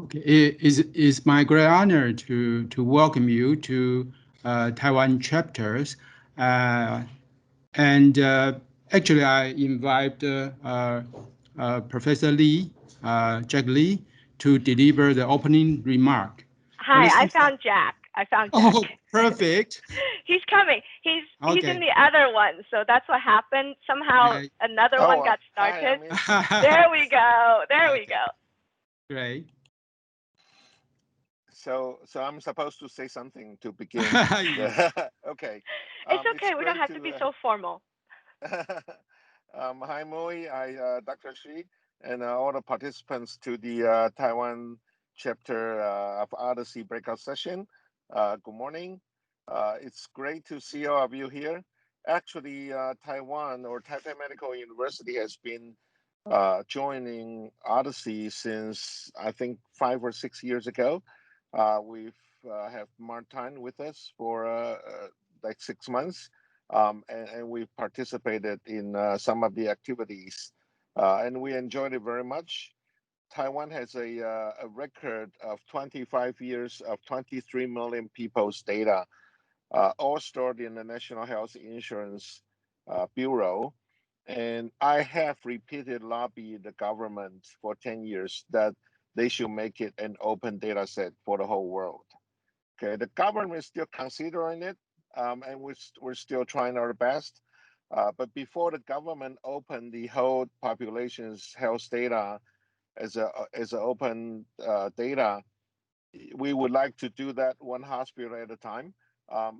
Okay, it's my great honor to welcome you to Taiwan chapters, and actually I invite Professor Lee, Jack Lee, to deliver the opening remark. Hi, I found Jack. Oh, perfect. He's coming. He's in the other one, so that's what happened. Somehow another one got started. Hi, there we go. There we go. Great. So I'm supposed to say something to begin. Okay. It's okay. We don't have to be so formal. Hi, Moe. Dr. Shi, and all the participants to the Taiwan chapter of Odyssey breakout session. Good morning. It's great to see all of you here. Actually, Taiwan or Taipei Medical University has been joining Odyssey since I think 5 or 6 years ago. We've have Martin with us for like 6 months, and we've participated in some of the activities, and we enjoyed it very much. Taiwan has a record of 25 years of 23 million people's data, all stored in the National Health Insurance Bureau. And I have repeated lobbied the government for 10 years that they should make it an open data set for the whole world. Okay, the government is still considering it, and we're still trying our best. But before the government opened the whole population's health data as an open data, we would like to do that one hospital at a time.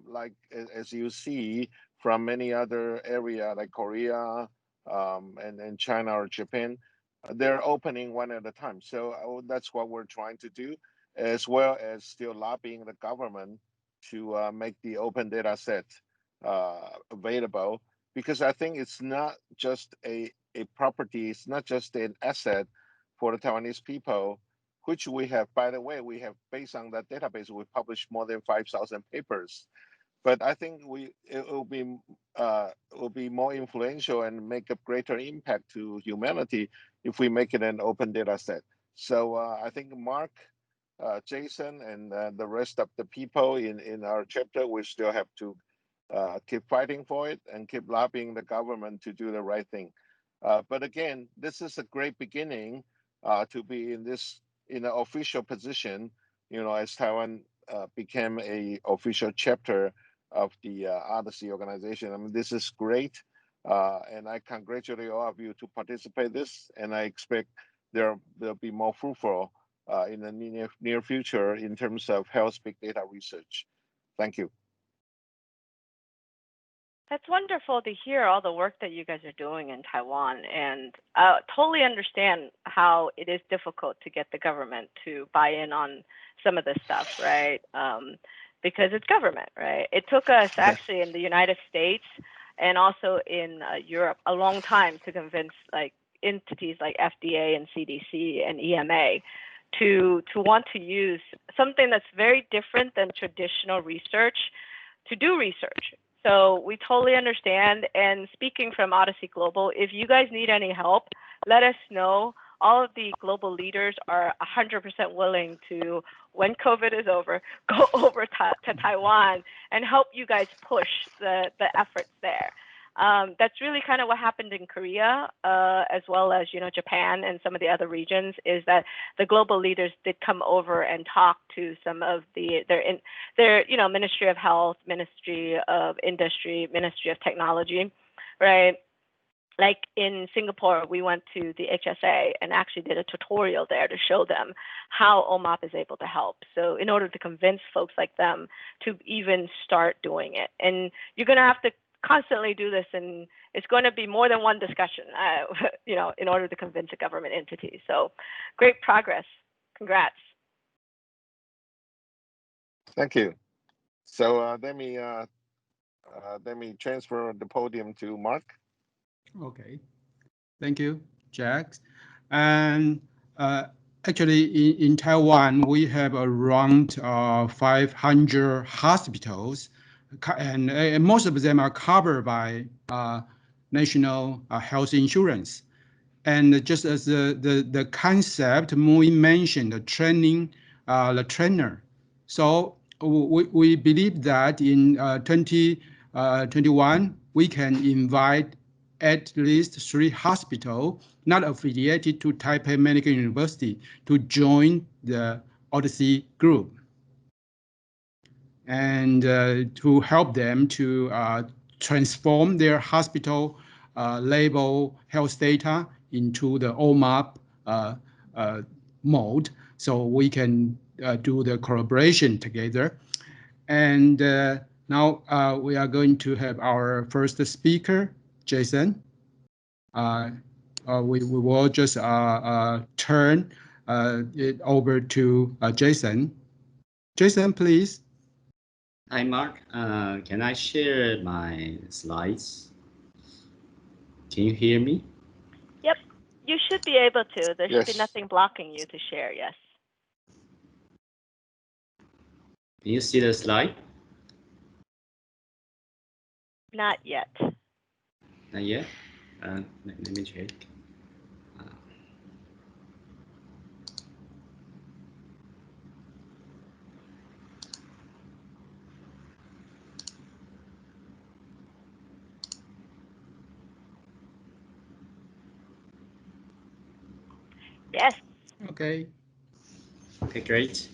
Like as you see from many other area like Korea and China or Japan, they're opening one at a time. So that's what we're trying to do, as well as still lobbying the government to make the open data set available, because I think it's not just a property, it's not just an asset for the Taiwanese people, which we have, by the way, we have, based on that database, we published more than 5,000 papers. But I think it will be more influential and make a greater impact to humanity if we make it an open data set. So I think Mark, Jason, and the rest of the people in our chapter, we still have to keep fighting for it and keep lobbying the government to do the right thing. But again, this is a great beginning to be in an official position, as Taiwan became a official chapter of the Odyssey organization. I mean, this is great, and I congratulate all of you to participate in this, and I expect there'll be more fruitful in the near future in terms of health big data research. Thank you. That's wonderful to hear all the work that you guys are doing in Taiwan, and totally understand how it is difficult to get the government to buy in on some of this stuff, right? Because it's government, right? It took us actually in the United States and also in Europe a long time to convince like entities like FDA and CDC and EMA to want to use something that's very different than traditional research to do research. So we totally understand. And speaking from Odyssey Global, if you guys need any help, let us know. All of the global leaders are 100% willing to, when COVID is over, go over to Taiwan and help you guys push the efforts there. That's really kind of what happened in Korea, as well as Japan and some of the other regions, is that the global leaders did come over and talk to some of their Ministry of Health, Ministry of Industry, Ministry of Technology, right? Like in Singapore, we went to the HSA and actually did a tutorial there to show them how OMOP is able to help. So in order to convince folks like them to even start doing it. And you're going to have to constantly do this, and it's going to be more than one discussion, in order to convince a government entity. So great progress. Congrats. Thank you. So let me transfer the podium to Mark. Okay, thank you, Jack. And actually, in Taiwan, we have around 500 hospitals, and most of them are covered by national health insurance. And just as the concept Nguyen mentioned, the training, the trainer. So we believe that in 2021, we can invite at least 3 hospitals not affiliated to Taipei Medical University to join the Odyssey group, and to help them to transform their hospital label health data into the OMAP mode, so we can do the collaboration together. And now we are going to have our first speaker, Jason. We will just turn it over to Jason. Jason, please. Hi, Mark. Can I share my slides? Can you hear me? Yep, you should be able to. There should be Yes. nothing blocking you to share, yes. Can you see the slide? Not yet. Not yet. Let me check. Yes. Okay. Okay, great.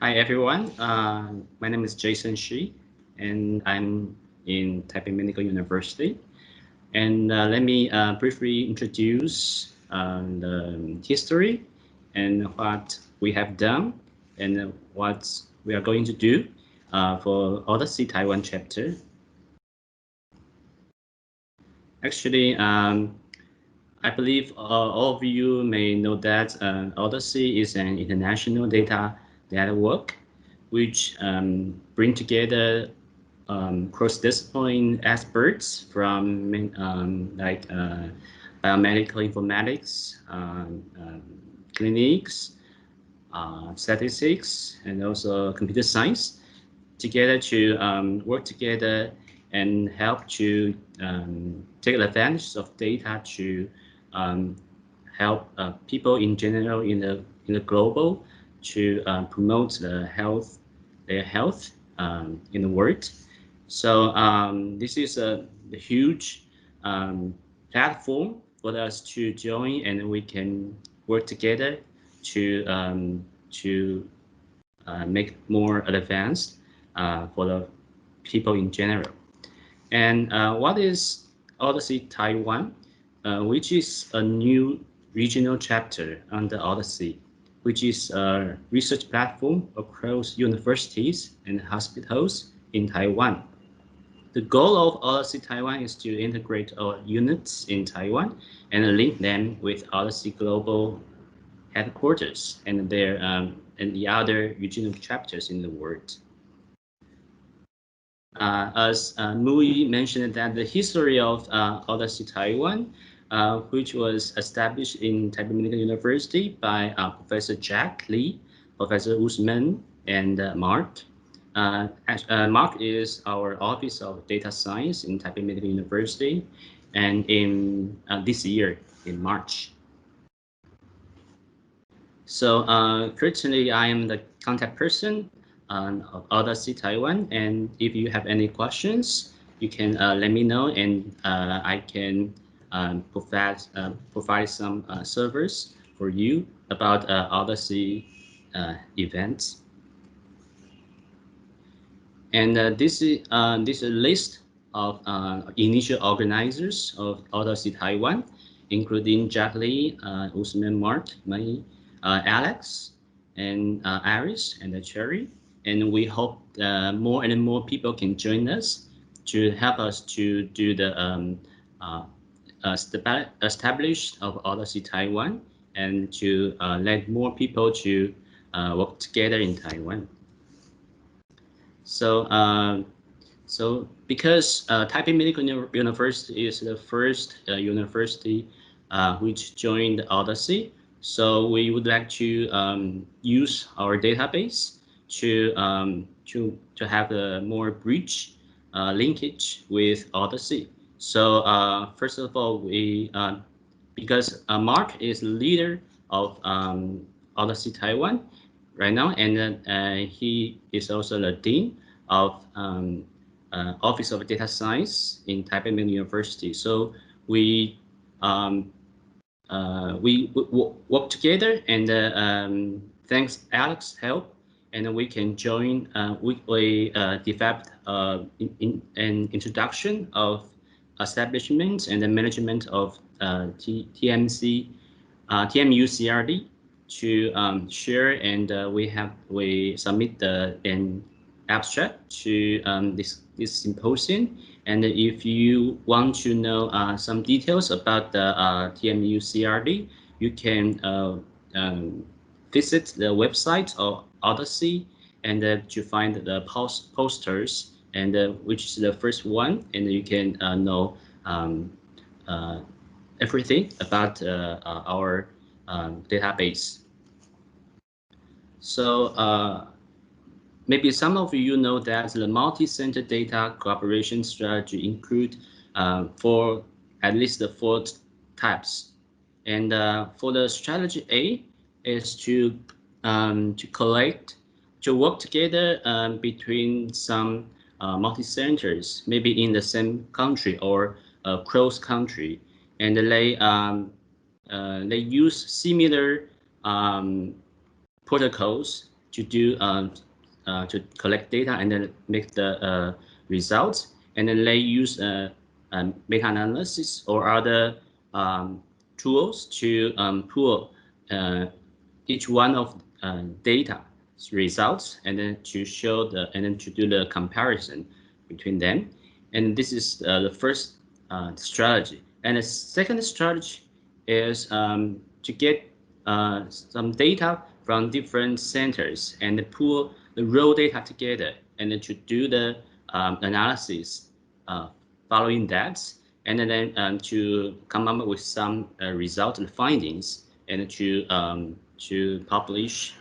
Hi, everyone. My name is Jason Shi, and I'm in Taipei Medical University. And let me briefly introduce the history and what we have done and what we are going to do for Odyssey Taiwan chapter. Actually, I believe all of you may know that Odyssey is an international data network which bring together cross-discipline experts from like biomedical informatics, clinics, statistics, and also computer science together to work together and help to take advantage of data to help people in general in the global to promote their health in the world. So this is a huge platform for us to join, and we can work together to make more advanced for the people in general. And what is Odyssey Taiwan, which is a new regional chapter under Odyssey, which is a research platform across universities and hospitals in Taiwan. The goal of Odyssey Taiwan is to integrate our units in Taiwan and link them with Odyssey Global headquarters and the other regional chapters in the world. As Nguyen mentioned, that the history of Odyssey Taiwan, which was established in Taipei Medical University by Professor Jack Lee, Professor Usman, and Mark. Mark is our Office of Data Science in Taipei Medical University, and in this year, in March. So currently, I am the contact person of Odyssey Taiwan, and if you have any questions, you can let me know, and I can provide some servers for you about Odyssey events. And this is a list of initial organizers of Odyssey Taiwan, including Jack Lee, Usman, Mark, me, Alex, and Iris, and Cherry. And we hope more and more people can join us to help us to do the establish of Odyssey Taiwan, and to let more people to work together in Taiwan. So, because Taipei Medical University is the first university which joined Odyssey, so we would like to use our database to have a more bridge linkage with Odyssey. So first of all, we because Mark is leader of Odyssey Taiwan right now, and he is also the dean of Office of Data Science in Taipei University. So we work together, and thanks Alex's help, and we can join. We developed an introduction of establishment and the management of TMU CRD to share, and we submit an abstract to this symposium. And if you want to know some details about the TMU CRD, you can visit the website of Odyssey, and to find the posters, and which is the first one, and you can know everything about our database. So maybe some of you know that the multi-center data collaboration strategy include at least the 4 types. And for the strategy A is to work together between some multi-centers, maybe in the same country or cross country, and they use similar protocols to do to collect data and then make the results, and then they use meta-analysis or other tools to pull each one of data results, and then to show and then to do the comparison between them. And this is the first strategy. And the second strategy is to get some data from different centers and pull the raw data together, and then to do the analysis following that, and then to come up with some results and findings, and to publish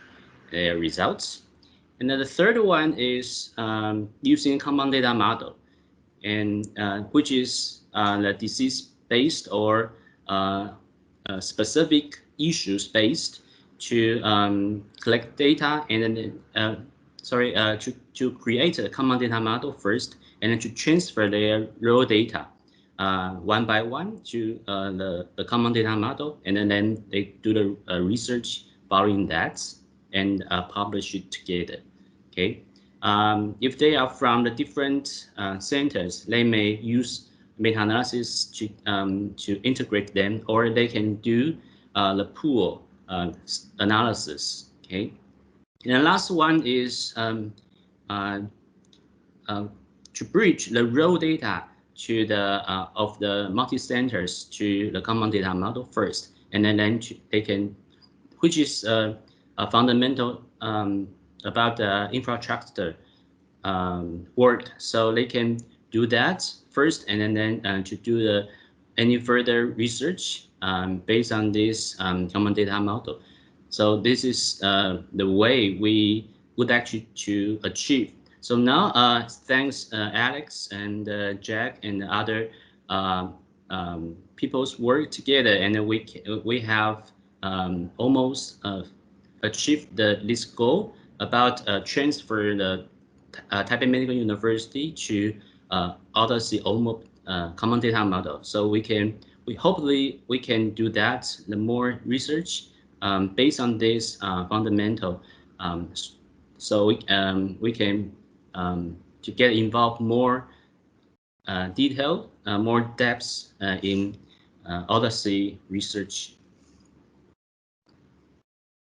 their results. And then the third one is using common data model, and which is the disease-based or specific issues-based to collect data, and then to create a common data model first, and then to transfer their raw data one by one to the common data model, and then they do the research following that and publish it together. Okay, if they are from the different centers, they may use meta-analysis to integrate them, or they can do the pool analysis. Okay, and the last one is to bridge the raw data to the of the multi-centers to the common data model first, and then they can, which is a fundamental about the infrastructure work. So they can do that first, and then to do any further research based on this common data model. So this is the way we would actually to achieve. So now, thanks Alex and Jack and other people's work together, and we have almost achieved this goal about transfer the Taipei Medical University to Odyssey common data model. So hopefully we can do that, the more research based on this fundamental, so we can to get involved more detail, more depths in Odyssey research.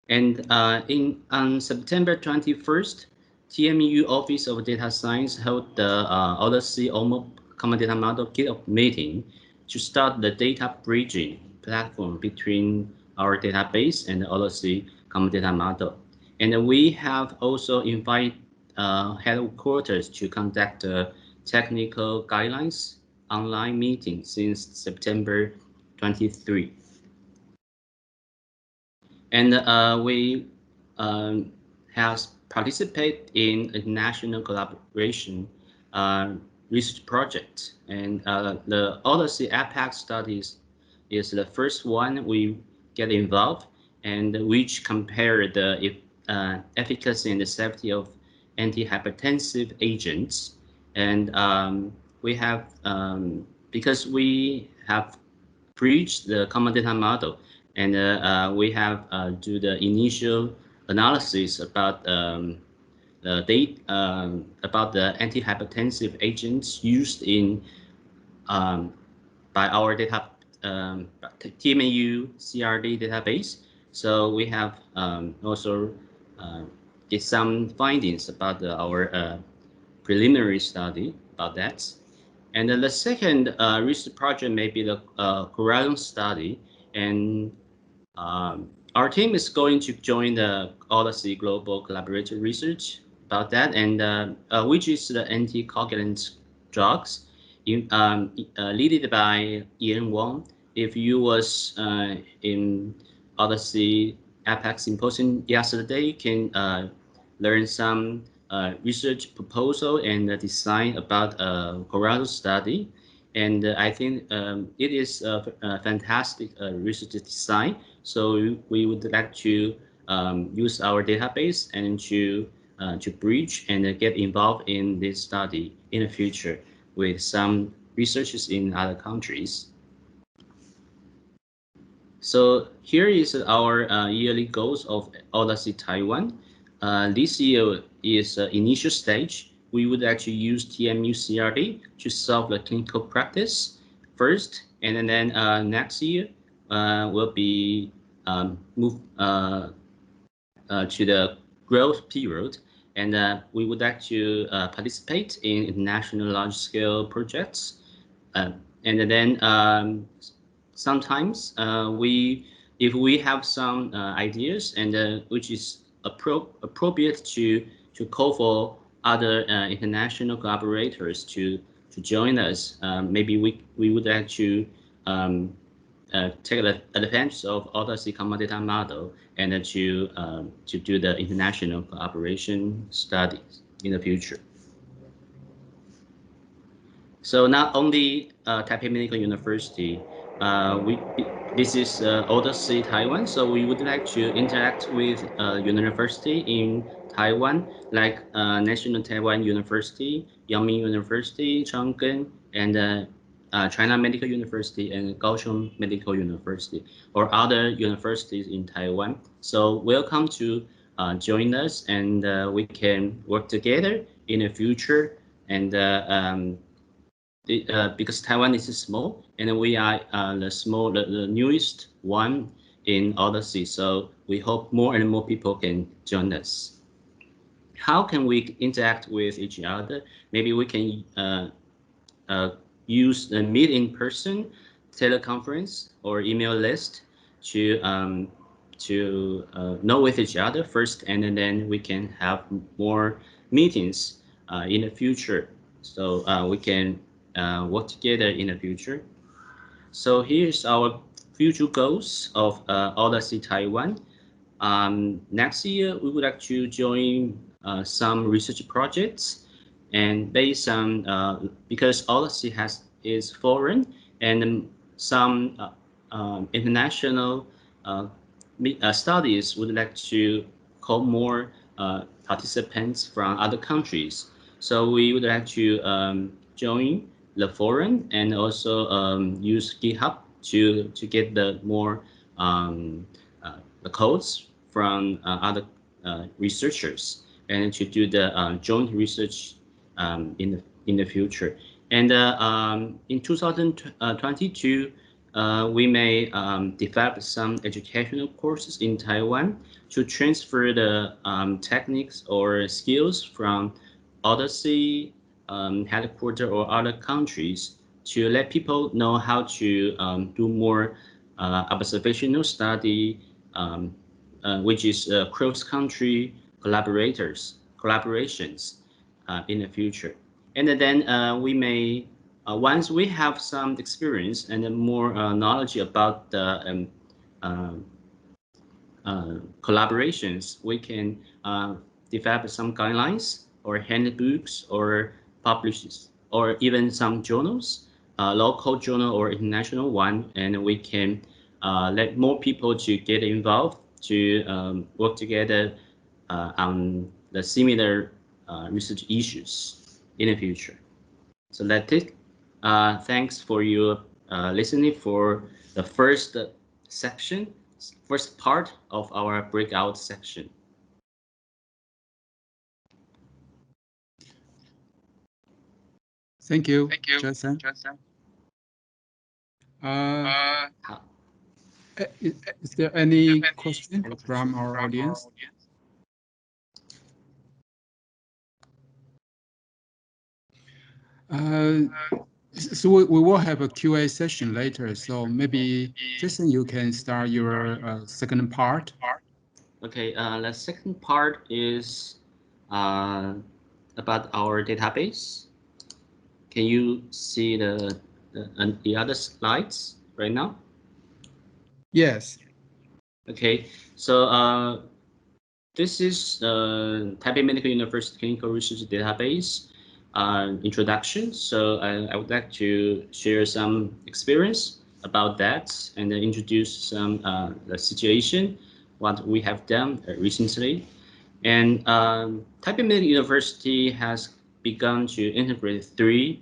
And on September 21st, TMU Office of Data Science held the Odyssey Common Data Model kickoff meeting to start the data bridging platform between our database and the Odyssey Common Data Model. And we have also invited headquarters to conduct a technical guidelines online meeting since September 23. And we have participated in a national collaboration research project, and the Odyssey APAC studies is the first one we get involved, and which compare the efficacy and the safety of antihypertensive agents. And we have, because we have breached the common data model, and we have do the initial analysis about about the antihypertensive agents used in by our data TMAU CRD database. So we have also did some findings about our preliminary study about that. And then the second research project may be the horizon study, and our team is going to join the Odyssey Global Collaborative Research about that, and which is the anticoagulant drugs, led by Nguyen. If you was in Odyssey APAC Symposium yesterday, you can learn some research proposal and design about a horizon study. And I think it is a fantastic research design. So we would like to use our database and to bridge and get involved in this study in the future with some researchers in other countries. So here is our yearly goals of Odyssey Taiwan. This year is initial stage. We would actually use TMU CRD to solve the clinical practice first, and then next year will be move to the growth period, and we would like to participate in international large-scale projects, and then sometimes if we have some ideas and which is appropriate to call for other international collaborators to join us, maybe we would like to take advantage of Odyssey common data model and to do the international collaboration studies in the future. So not only Taipei Medical University, this is Odyssey Taiwan, so we would like to interact with university in Taiwan, like National Taiwan University, Yangming University, Chang'an, and China Medical University and Kaohsiung Medical University, or other universities in Taiwan. So welcome to join us, and we can work together in the future. And because Taiwan is small, and we are the newest one in Odyssey, so we hope more and more people can join us. How can we interact with each other? Maybe we can use the meet in person, teleconference, or email list to know with each other first, and then we can have more meetings in the future, so we can work together in the future. So here's our future goals of Odyssey Taiwan. Next year, we would like to join some research projects, and based on because Odyssey is foreign, and some international studies would like to call more participants from other countries. So we would like to join the forum and also use GitHub to get the more the codes from other researchers, and to do the joint research in the future. And in 2022, we may develop some educational courses in Taiwan to transfer the techniques or skills from Odyssey headquarters or other countries to let people know how to do more observational study, which is cross-country collaborations in the future. And then we may, once we have some experience and more knowledge about the collaborations, we can develop some guidelines or handbooks or publish, or even some journals local journal or international one, and we can let more people to get involved to work together on the similar research issues in the future. So that's it. Thanks for your listening for the first section, first part of our breakout section. Thank you, Jason. Is there any question from our audience? So we will have a QA session later. So maybe, Jason, you can start your second part. Okay, the second part is about our database. Can you see the other slides right now? Yes. Okay, so this is Taipei Medical University Clinical Research Database introduction. So I would like to share some experience about that and then introduce some the situation, what we have done recently. And Taipei Medical University has begun to integrate the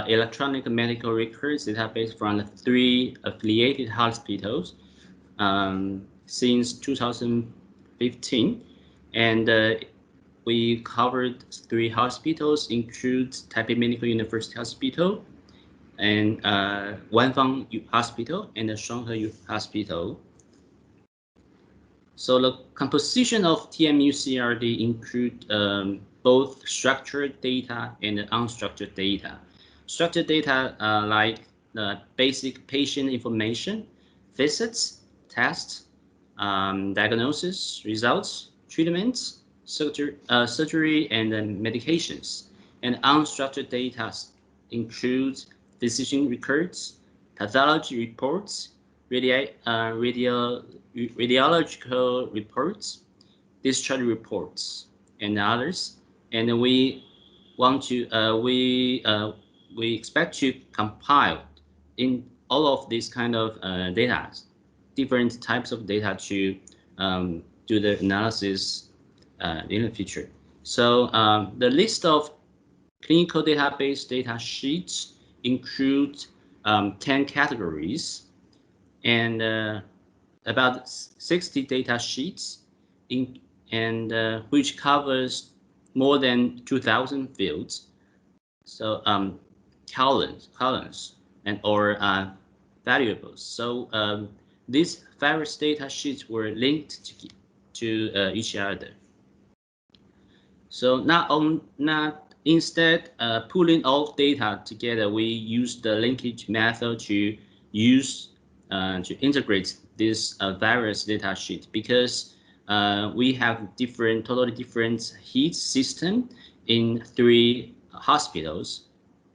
electronic medical records database from the 3 affiliated hospitals since 2015, and we covered 3 hospitals, include Taipei Medical University Hospital, and Wanfang Hospital, and the Shanghai Hospital. So the composition of TMU CRD include both structured data and unstructured data. Structured data like basic patient information, visits, tests, diagnosis, results, treatments, surgery, and medications. And unstructured data includes physician records, pathology reports, radiological reports, discharge reports, and others. And we want to we expect to compile in all of these kind of data, different types of data to do the analysis in the future. So the list of clinical database data sheets include 10 categories and about 60 data sheets which covers more than 2,000 fields. So columns and or variables. So these various data sheets were linked to each other. So instead pulling all data together, we use the linkage method to integrate this various data sheet, because we have totally different heat system in 3 hospitals.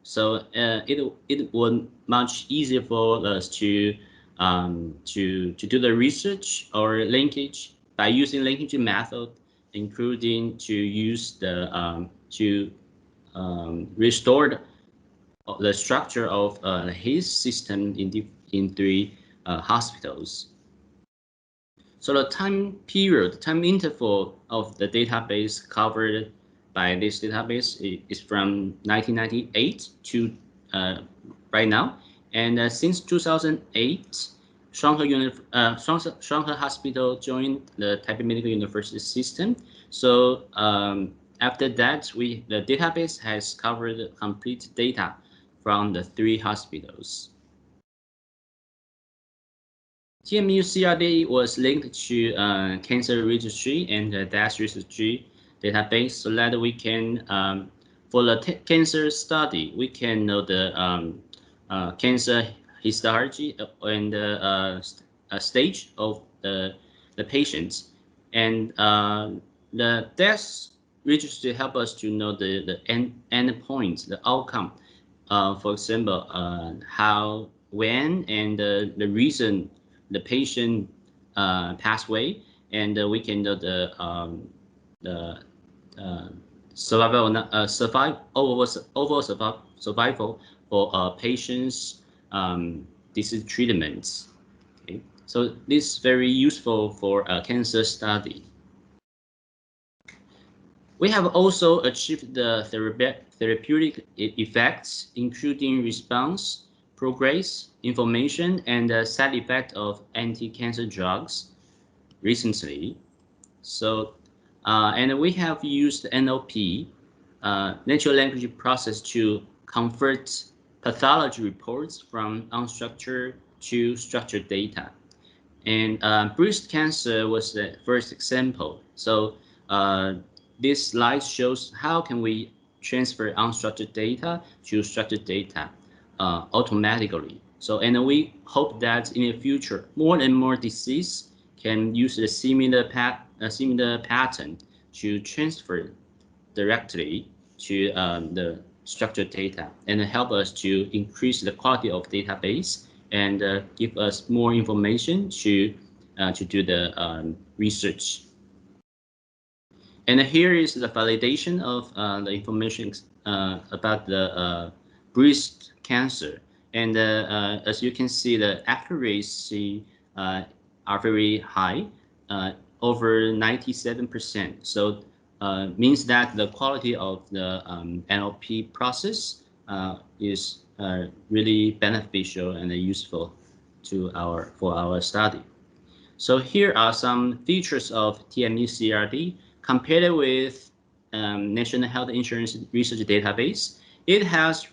So it was much easier for us to do the research or linkage by using linkage method, including to use the restore the structure of the heat system in 3 hospitals. So the time interval of the database covered by this database is from 1998 to right now. And since 2008, Shanghai Hospital joined the Taipei Medical University system. So after that, the database has covered complete data from the 3 hospitals. TMU CRD was linked to cancer registry and the death registry database, so that we can, for the cancer study, we can know the cancer histology and stage of the patients. And the death registry help us to know the endpoints, the outcome. For example, how, when, and the reason the patient passed away, and we can know the overall survival for patients' disease treatments. Okay, so this is very useful for cancer study. We have also achieved the therapeutic effects, including response, progress, information, and the side effect of anti-cancer drugs recently. So, and we have used NLP, natural language process, to convert pathology reports from unstructured to structured data. And breast cancer was the first example. So this slide shows how can we transfer unstructured data to structured data automatically. So, and we hope that in the future, more and more disease can use a similar pattern to transfer directly to the structured data and help us to increase the quality of database and give us more information to do the research. And here is the validation of the information about the breast cancer. And as you can see, the accuracy are very high, over 97%. So means that the quality of the NLP process is really beneficial and useful to for our study. So here are some features of TME-CRD compared with National Health Insurance Research Database. It has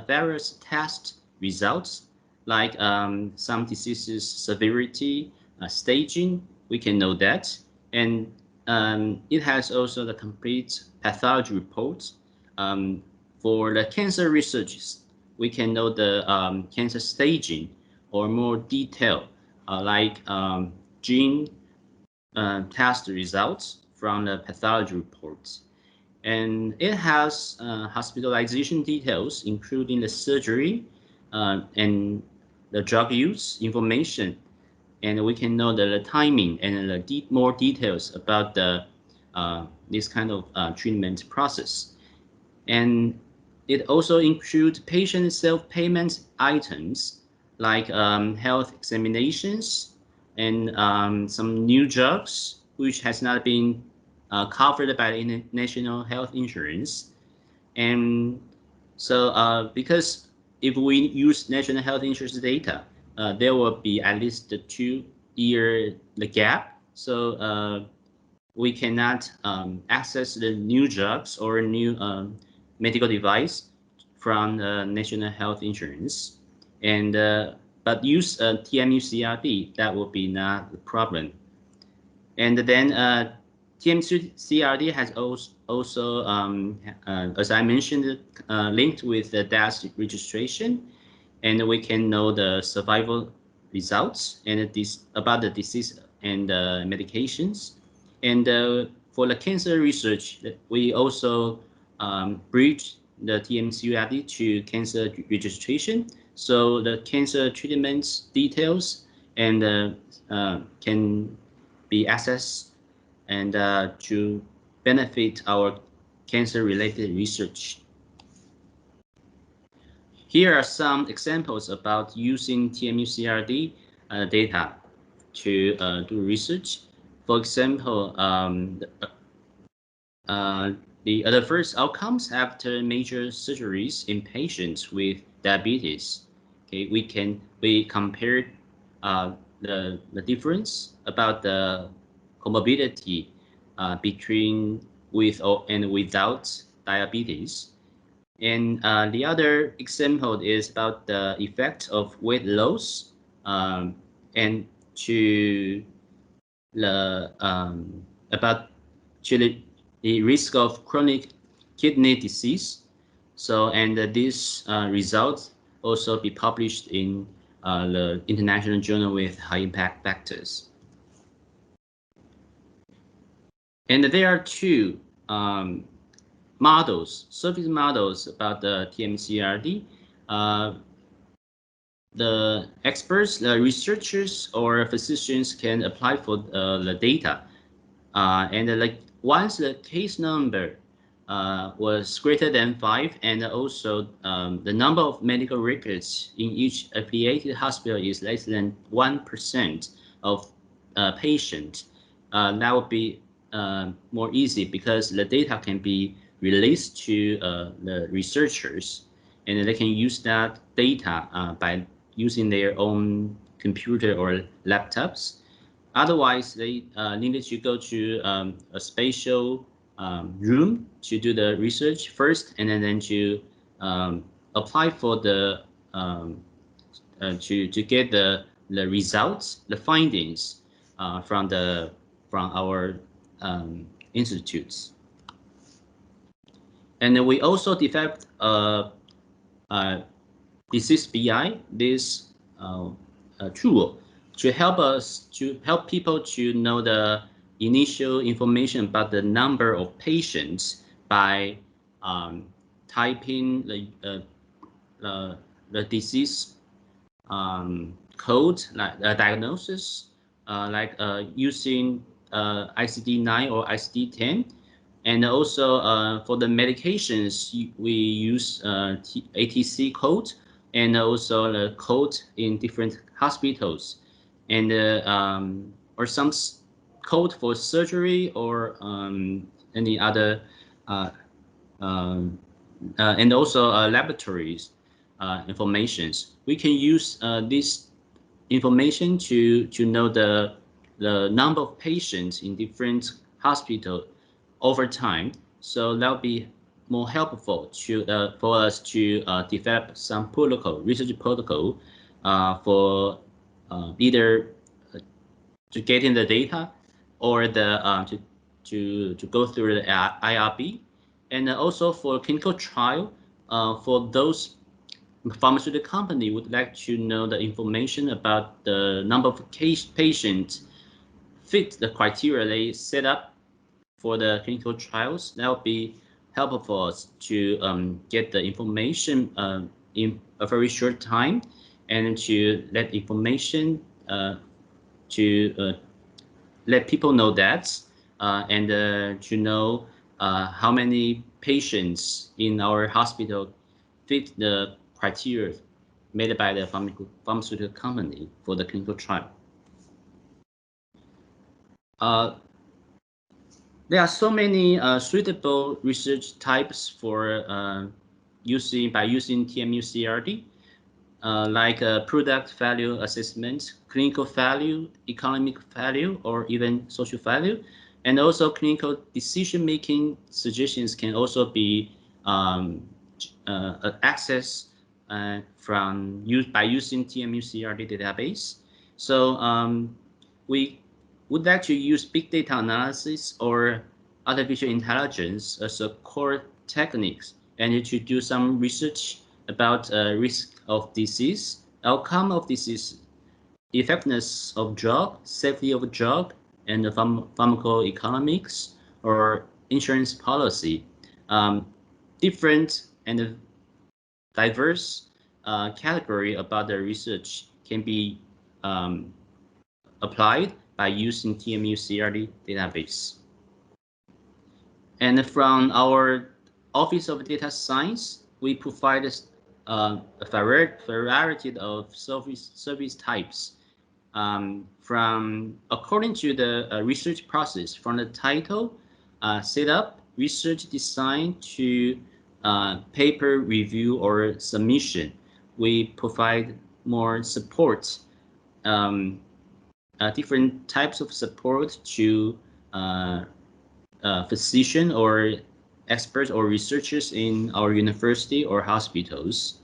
various test results like some diseases severity, staging, we can know that. And it has also the complete pathology reports. For the cancer researches, we can know the cancer staging or more detail, like gene test results from the pathology reports. And it has hospitalization details, including the surgery and the drug use information. And we can know the timing and the more details about the this kind of treatment process. And it also includes patient self-payment items like health examinations and some new drugs which has not been covered by the National Health Insurance. And so because if we use National Health Insurance data, there will be at least the 2-year gap. So we cannot access the new drugs or new medical device from the National Health Insurance. And but use TME-CRD, that will be not a problem. And then TME-CRD has also as I mentioned, linked with the DAS registration, and we can know the survival results and about the disease and medications. And for the cancer research, we also bridge the TME-CRD to cancer registration. So the cancer treatments details and can be accessed and to benefit our cancer-related research. Here are some examples about using TME-CRD data to do research. For example, the adverse outcomes after major surgeries in patients with diabetes. Okay, we compared the difference about the comorbidity between with and without diabetes. And the other example is about the effect of weight loss and to the about to the risk of chronic kidney disease. So, and these results also be published in the International Journal with High Impact Factors. And there are two models, surface models about the TME-CRD. The experts, the researchers, or physicians can apply for the data. And like once the case number was greater than 5, and also the number of medical records in each affiliated hospital is less than 1% of patients, that would be more easy because the data can be released to the researchers, and they can use that data by using their own computer or laptops. Otherwise, they needed to go to a spatial room to do the research first, and then to apply for the to get the results, the findings from our institutes. And we also developed disease BI, this tool to help people to know the initial information about the number of patients by typing the disease code, like diagnosis, like using ICD-9 or ICD-10. And also for the medications, we use ATC code, and also the code in different hospitals, and or some code for surgery or any other, and also laboratories informations. We can use this information to know the number of patients in different hospitals over time. So that'll be more helpful to for us to develop some research protocol for either to get in the data or to go through the IRB, and also for clinical trial, for those pharmaceutical company would like to know the information about the number of patients fit the criteria they set up for the clinical trials. That will be helpful for us to get the information in a very short time, and to let information to let people know that, and to know how many patients in our hospital fit the criteria made by the pharmaceutical company for the clinical trial. There are so many suitable research types for using TMU CRD, like product value assessment, clinical value, economic value, or even social value. And also clinical decision-making suggestions can also be accessed by using TMU CRD database. So we would like to use big data analysis or artificial intelligence as a core techniques, and to do some research about risk of disease, outcome of disease, effectiveness of drug, safety of drug, and pharmacoeconomics or insurance policy. Different and diverse category about the research can be applied by using TMU CRD database. And from our Office of Data Science, we provide a variety of service types, from according to the research process, from the title, setup, research design, to paper review or submission. We provide more support, different types of support to physicians or experts or researchers in our university or hospitals.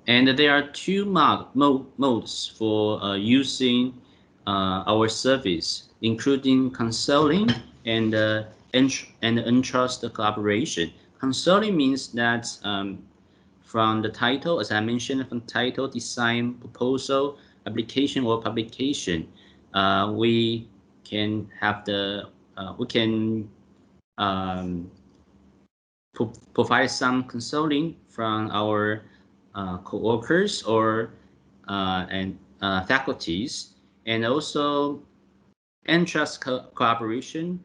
And there are two modes for using our service, including consulting and entrust collaboration. Consulting means that from the title, as I mentioned, from title, design, proposal, application, or publication, we can have provide some consulting from our co-workers or faculties, and also entrust collaboration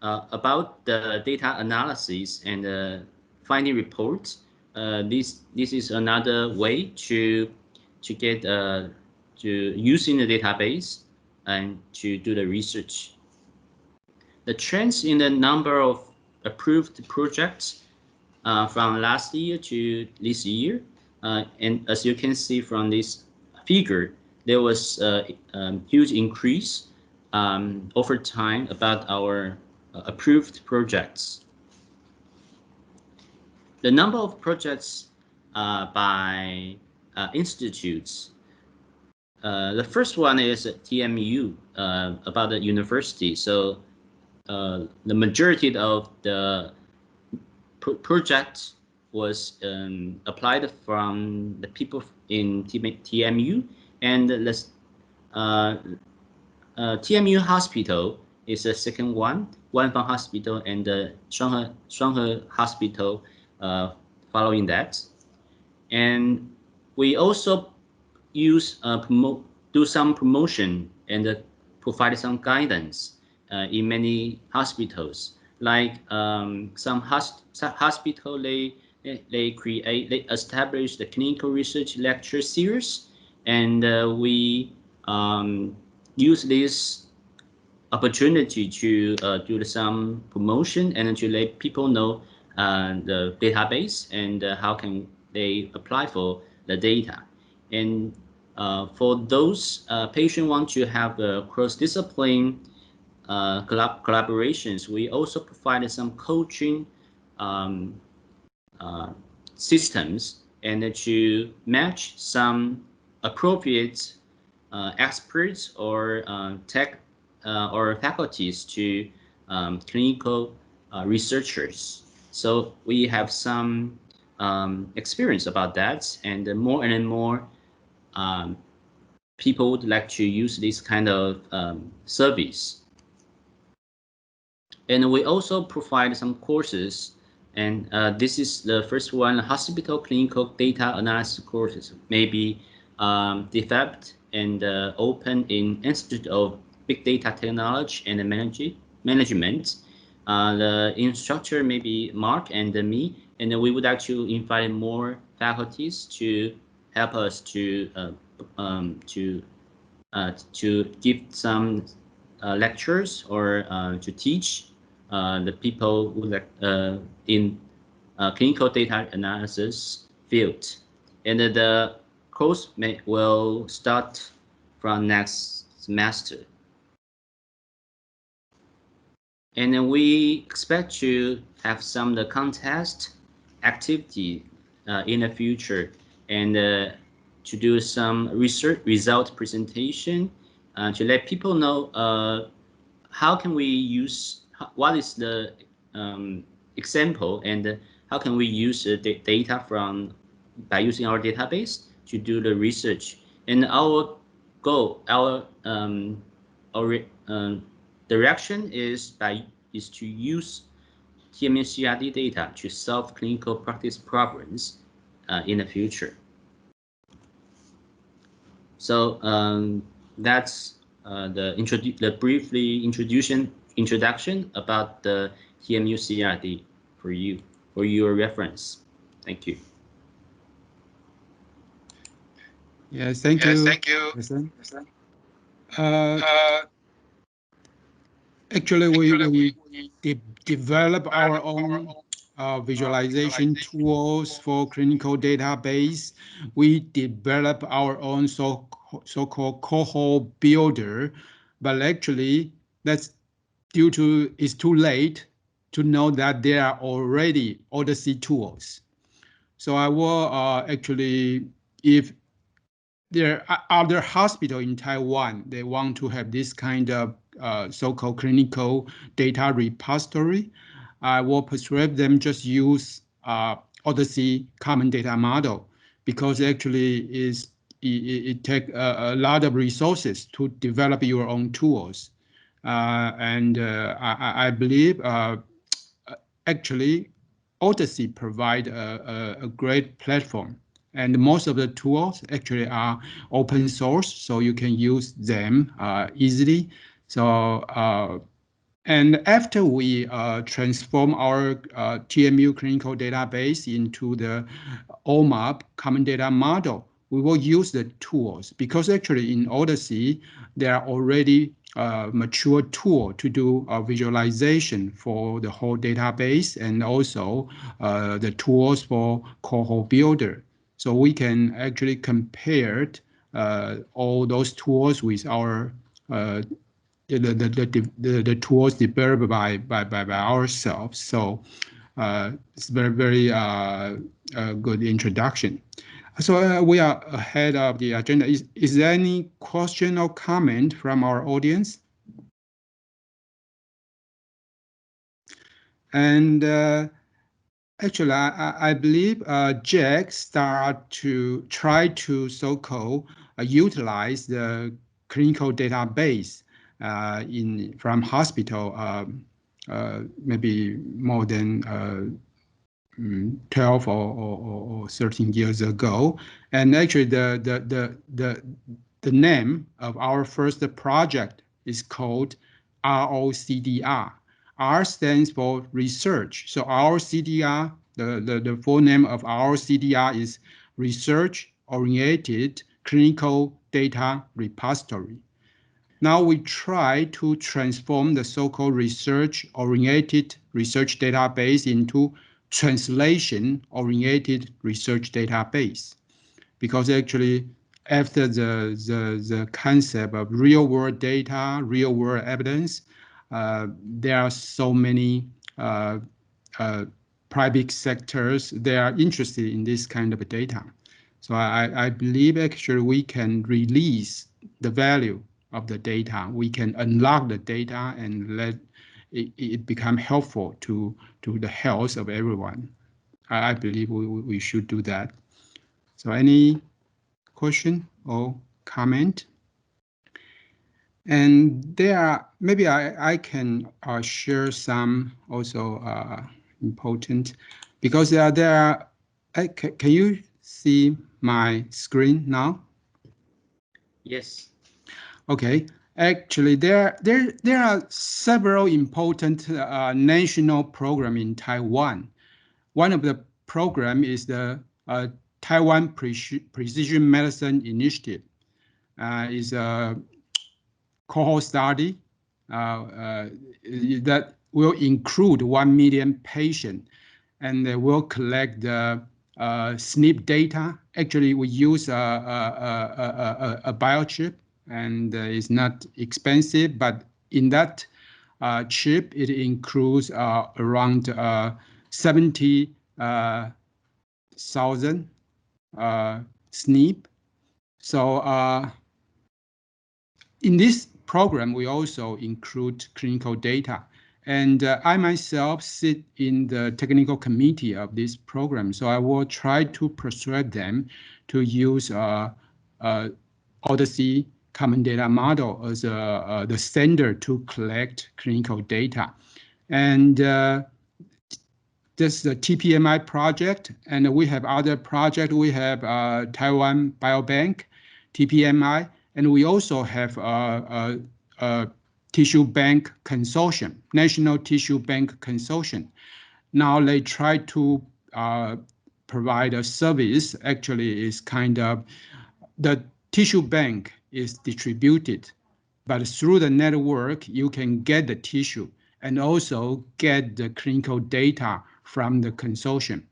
about the data analysis and finding reports. This is another way to get to using the database and to do the research. The trends in the number of approved projects from last year to this year, and as you can see from this figure, there was a huge increase over time about our approved projects. The number of projects by institutes. The first one is TMU, about the university. So the majority of the project was applied from the people in TMU, and the TMU Hospital is the second one, Wanfang Hospital and the Shuanghe Hospital following that. And we also use do some promotion and provide some guidance in many hospitals. Like some hospital, they establish the clinical research lecture series, and we use this opportunity to do some promotion and to let people know the database and how can they apply for the data. And for those patients want to have cross-discipline collaborations, we also provided some coaching systems and to match some appropriate experts or tech or faculties to clinical researchers. So we have some experience about that, and more people would like to use this kind of service. And we also provide some courses, and this is the first one, hospital clinical data analysis courses, maybe developed and open in Institute of Big Data Technology and Management. The instructor may be Mark and me, and we would like to invite more faculties to help us to give some lectures or to teach the people who in clinical data analysis field. And the course will start from next semester. And we expect to have some the contest activity in the future, and to do some research result presentation to let people know how can we use, what is the example, and how can we use the data by using our database to do the research. And our goal, our direction is to use TMU CRD data to solve clinical practice problems in the future. So that's the briefly introduction about the TMU CRD for your reference. Thank you. Yes, thank you. Thank you. Listen. Actually, we develop our own visualization tools for clinical database. We develop our own so-called cohort builder, but actually that's it's too late to know that there are already Odyssey tools. So I will actually, if there are other hospitals in Taiwan, they want to have this kind of so-called clinical data repository, I will persuade them just use Odyssey common data model, because actually it takes a lot of resources to develop your own tools. I believe actually Odyssey provide a great platform, and most of the tools actually are open source, so you can use them easily. So And after we transform our TMU clinical database into the OMAP common data model, we will use the tools because actually in Odyssey, there are already mature tool to do visualization for the whole database and also the tools for cohort builder. So we can actually compare all those tools with our the tools developed by ourselves. So it's very good introduction. So we are ahead of the agenda. Is there any question or comment from our audience? And actually, I believe Jack start to try to so-called utilize the clinical database from hospital maybe more than 12 or 13 years ago. And actually the name of our first project is called ROCDR. R stands for research. So our CDR, the full name of our CDR is Research Oriented Clinical Data Repository. Now we try to transform the so-called research-oriented research database into translation-oriented research database. Because actually, after the concept of real-world data, real-world evidence, there are so many private sectors that are interested in this kind of data. So I believe actually we can release the value of the data. We can unlock the data and let it become helpful to the health of everyone. I believe we should do that. So any question or comment? And there are, maybe I can share some also important, because there are, can you see my screen now? Yes. Okay. Actually, there are several important national programs in Taiwan. One of the program is the Taiwan Precision Medicine Initiative. Is a cohort study that will include 1 million patients, and they will collect the SNP data. Actually, we use a biochip, and it's not expensive, but in that chip, it includes around 70,000 SNP. So in this program, we also include clinical data. And I myself sit in the technical committee of this program. So I will try to persuade them to use Odyssey Common Data Model as the standard to collect clinical data. And this is the TPMI project, and we have other projects. We have Taiwan Biobank, TPMI, and we also have a tissue bank consortium, National Tissue Bank Consortium. Now they try to provide a service. Actually, is kind of the tissue bank is distributed, but through the network, you can get the tissue and also get the clinical data from the consortium.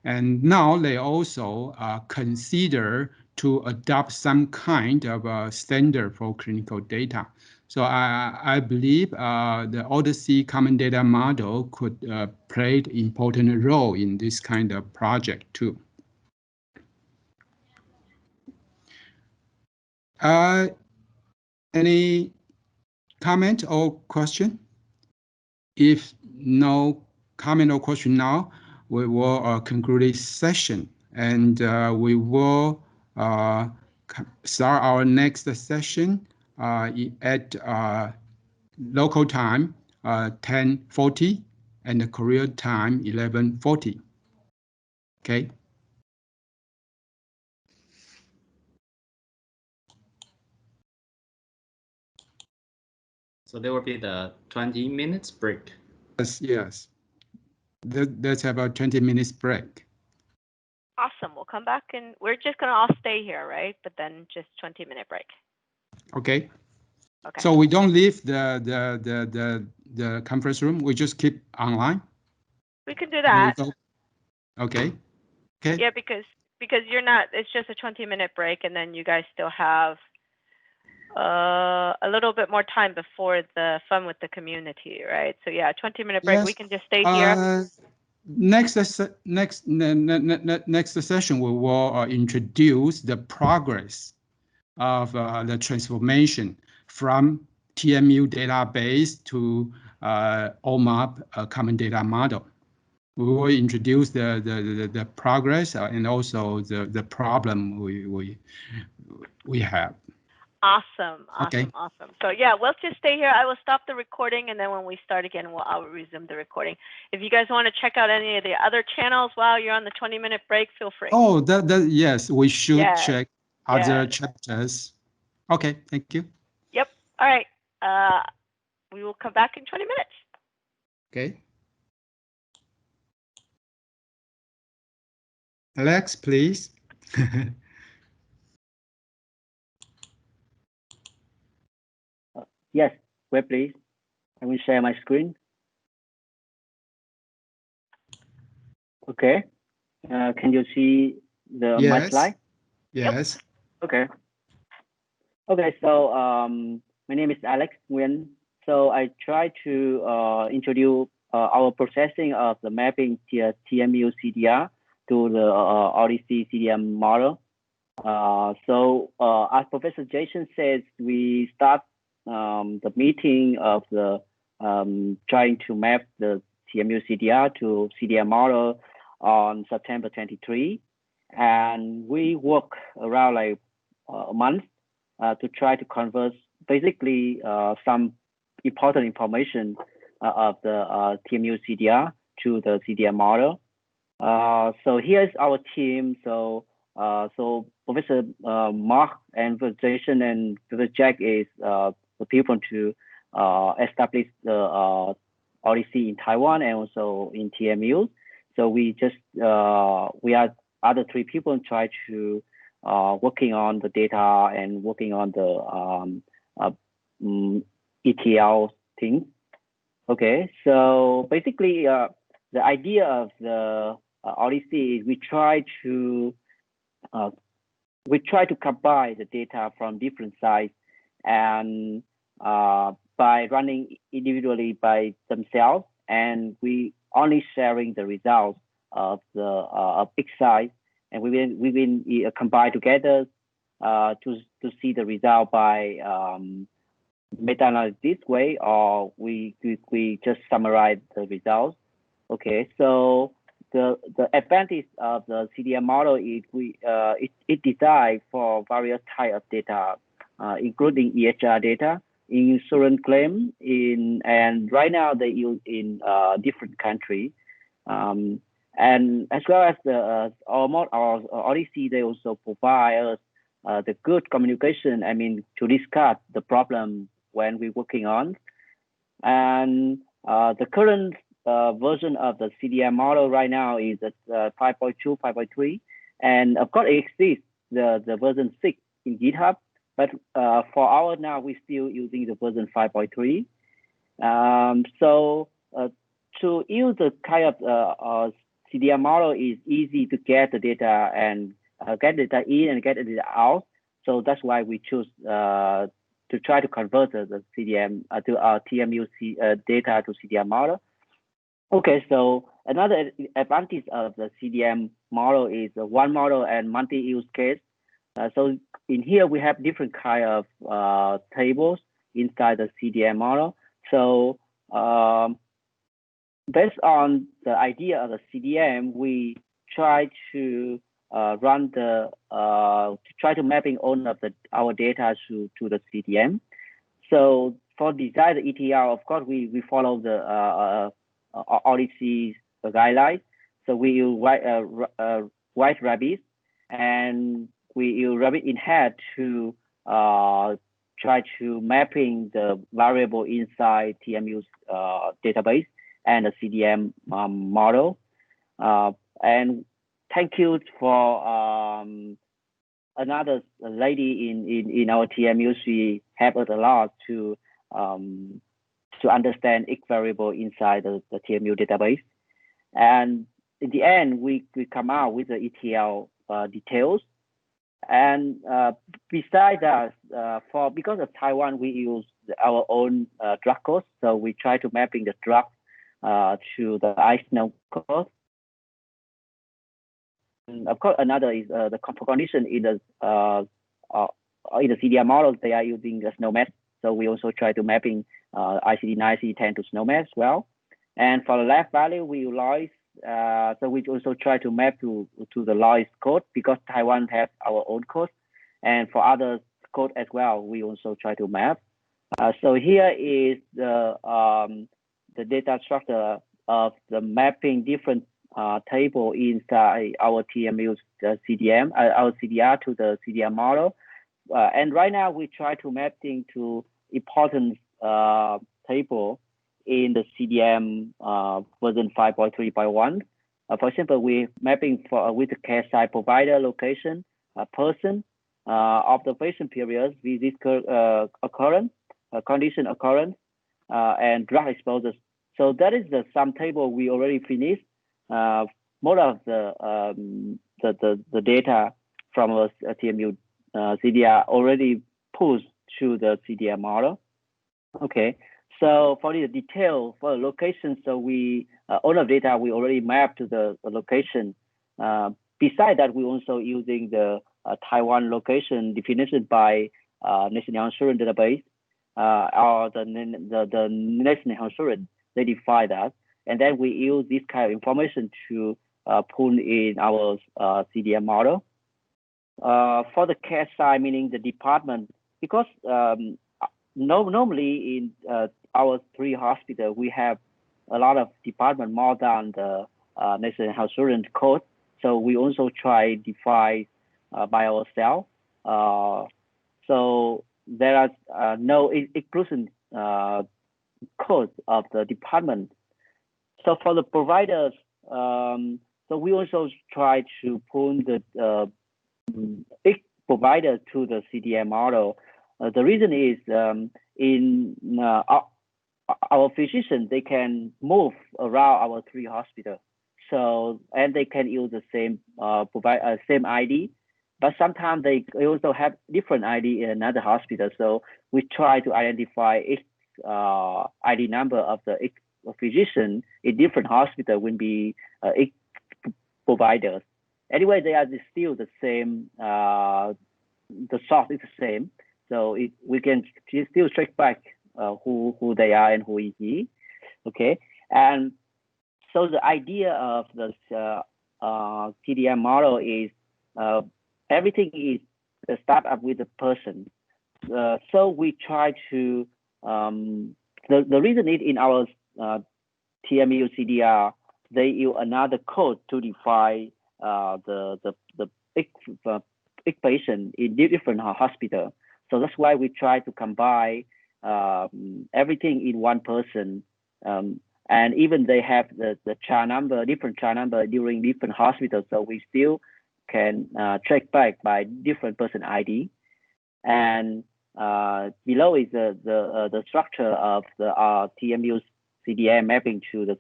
And now they also consider to adopt some kind of a standard for clinical data. So I believe the Odyssey Common Data Model could play an important role in this kind of project too. Any comment or question? If no comment or question now, we will conclude this session, and we will start our next session at local time 10:40 and the Korean time 11:40. Okay. So there will be the 20 minutes break. Yes, yes. That's about 20 minutes break. Awesome. We'll come back and we're just going to all stay here, right? But then just 20-minute break. Okay. Okay. So we don't leave the conference room. We just keep online. We can do that. Okay. Okay. Yeah, because you're not. It's just a 20-minute break, and then you guys still have a little bit more time before the fun with the community, right? So yeah, 20-minute break. Yes. We can just stay here. Next session, we will introduce the progress of the transformation from TMU database to OMAP common data model. We will introduce the progress and also the problem we have. Awesome. Okay. Awesome. So yeah, we'll just stay here. I will stop the recording, and then when we start again, I'll resume the recording. If you guys want to check out any of the other channels while you're on the 20-minute break, feel free. Oh, yes, we should Yes. check other chapters. Okay, thank you. Yep. All right. We will come back in 20 minutes. Okay. Alex, please. Yes, wait, please. I will share my screen. Okay. Can you see my slide? Yes. Okay. Okay. So my name is Alex Nguyen. So I try to introduce our processing of the mapping TMU CDR to the Odyssey CDM model. So as Professor Jason says, we start the meeting of the trying to map the TMU CDR to CDM model on September 23, and we work around like a month to try to convert basically some important information of the TMU CDR to the CDM model. So here's our team. So Professor Mark and Jason and Professor Jack is the people to establish the Odyssey in Taiwan and also in TMU. So we are other three people and try to working on the data and working on the ETL thing. Okay, so basically the idea of the Odyssey is we try to combine the data from different sites and by running individually by themselves, and we only sharing the results of the big site, and we will combine together to see the result by meta-analysis this way, or we just summarize the results. Okay, so the advantage of the CDM model is it designed for various types of data, including EHR data, insurance claim and right now they use in different countries, and as well as our Odyssey, they also provide us the good communication. I mean, to discuss the problem when we're working on, and the current version of the CDM model right now is at 5.2, 5.3, and of course it exists the version 6 in GitHub, but for our now we're still using the version 5.3. So to use the kind of CDM model is easy to get the data and get data in and get the data out. So that's why we choose to try to convert the CDM to our TMU data to CDM model. Okay, so another advantage of the CDM model is one model and multi-use case. So in here we have different kind of tables inside the CDM model. So based on the idea of the CDM, we try to run the try to mapping all of our data to the CDM. So for design the ETL, of course we follow the Odyssey guidelines. So we use white rabbit, and we use rabbit in head to try to mapping the variable inside TMU's database and the CDM model. And thank you for another lady in our TMU. She helped us a lot to understand each variable inside the TMU database. And in the end, we come out with the ETL details. And besides that, because of Taiwan, we use our own drug code. So we try to mapping the drug to the ISNO code. And of course, another is the condition in the CDR models. They are using the SNOMED. So we also try to mapping ICD-9, ICD-10 to SNOMED as well. And for the lab value, we utilize so we also try to map to the LOIS code because Taiwan has our own code, and for other code as well, we also try to map. So here is the data structure of the mapping different table inside our TMU's CDM, our CDR to the CDR model. And right now we try to mapping to important table in the CDM version 5.3.1. For example, we mapping for with the care site provider, location, person, observation periods, visit occurrence, condition occurrence, and drug exposures. So that is the sum table we already finished. More of the data from our TMU CDR already pushed to the CDR model. Okay. So for the detail for the location, so we all of data we already mapped to the location. Besides that, we also using the Taiwan location definition by National Insurance database or the National Insurance. They define that, and then we use this kind of information to pull in our CDM model. For the care side, meaning the department, because normally in our 3 hospitals, we have a lot of department more than the National Health Insurance code. So we also try define by ourselves. So there are no inclusion code of the department. So for the providers, so we also try to pull the each provider to the CDM model. The reason is in our physicians, they can move around our 3 hospitals. So, and they can use the same same ID, but sometimes they also have different ID in another hospital. So we try to identify each ID number of the each physician in different hospital will be each providers. Anyway, they are still the same. The source is the same. So we can still track back who they are and who is he. Okay, and so the idea of the TDM model is everything is start up with the person. So we try to the reason is in our TMU CDR they use another code to define the each patient in different hospital. So that's why we try to combine everything in one person. And even they have the chart number, different chart number during different hospitals. So we still can track back by different person ID. And below is the structure of the TMU CDM mapping to the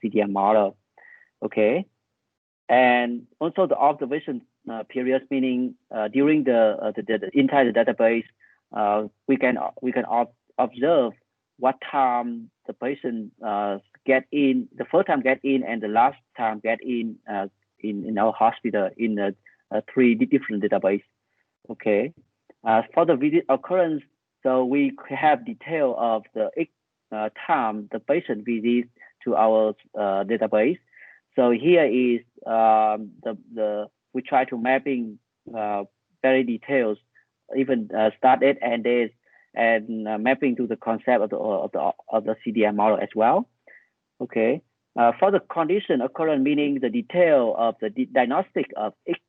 CDM model. Okay. And also the observation periods, meaning during the entire database, we can observe what time the patient get in, the first time get in and the last time get in our hospital in the 3 different database. Okay. For the visit occurrence, so we have detail of the time the patient visits to our database. So here is we try to mapping very details, even start date and days, and mapping to the concept of the CDM model as well. Okay. For the condition occurrence, meaning the detail of the diagnostic of each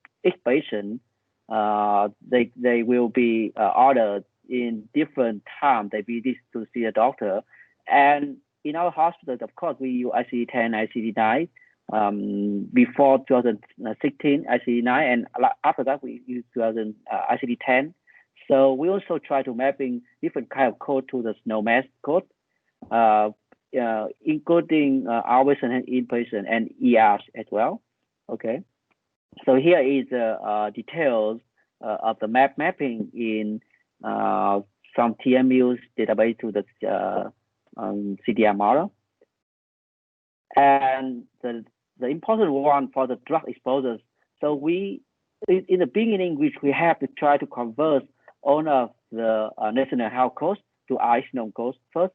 patient. they will be ordered in different time. They visit to see a doctor, and in our hospitals, of course, we use ICD-10, ICD-9. Before 2016 ICD-9, and after that we use ICD-10. So we also try to mapping different kind of code to the SNOMED code, including outpatient and inpatient and ERs as well. Okay, so here is details of the mapping in from TMU's database to the CDR model. And the important one for the drug exposures. So we, in the beginning, which we have to try to convert all of the national health codes to ICNOM codes first,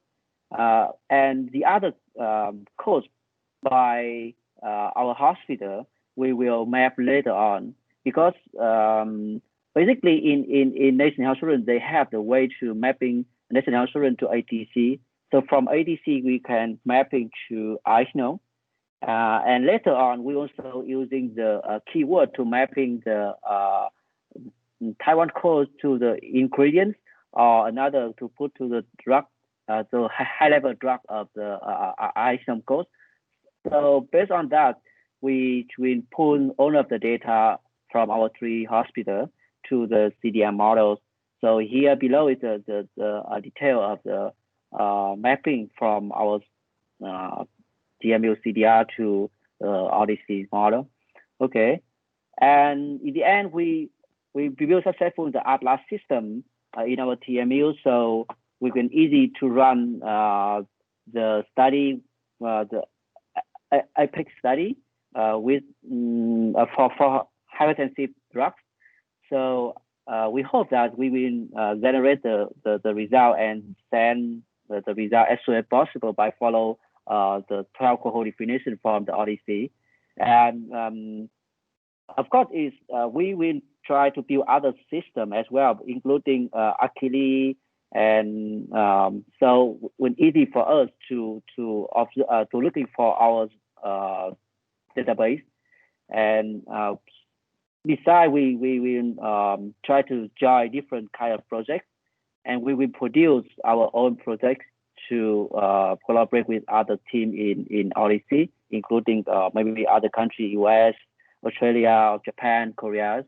and the other codes by our hospital, we will map later on, because basically in national health insurance, they have the way to mapping national health insurance to ATC. So from ATC, we can mapping to ICNOM. And later on, we also using the keyword to mapping the Taiwan code to the ingredients, or another to put to the drug, the high-level drug of the ICNOM code. So based on that, we pull all of the data from our 3 hospitals to the CDR models. So here below is the detail of the mapping from our TMU CDR to Odyssey model. Okay, and in the end, we built successful the Atlas system in our TMU, so we can easy to run the study, the APAC study with for hypertensive drugs. So we hope that we will generate the result and send the result as soon as possible by follow the 12 cohort definition from the Odyssey. And of course, we will try to build other systems as well, including Achilles, and so it's easy for us to looking for our database. And besides, we will try to join different kind of projects, and we will produce our own projects to collaborate with other team in Odyssey, including maybe other countries, US, Australia, Japan, Korea,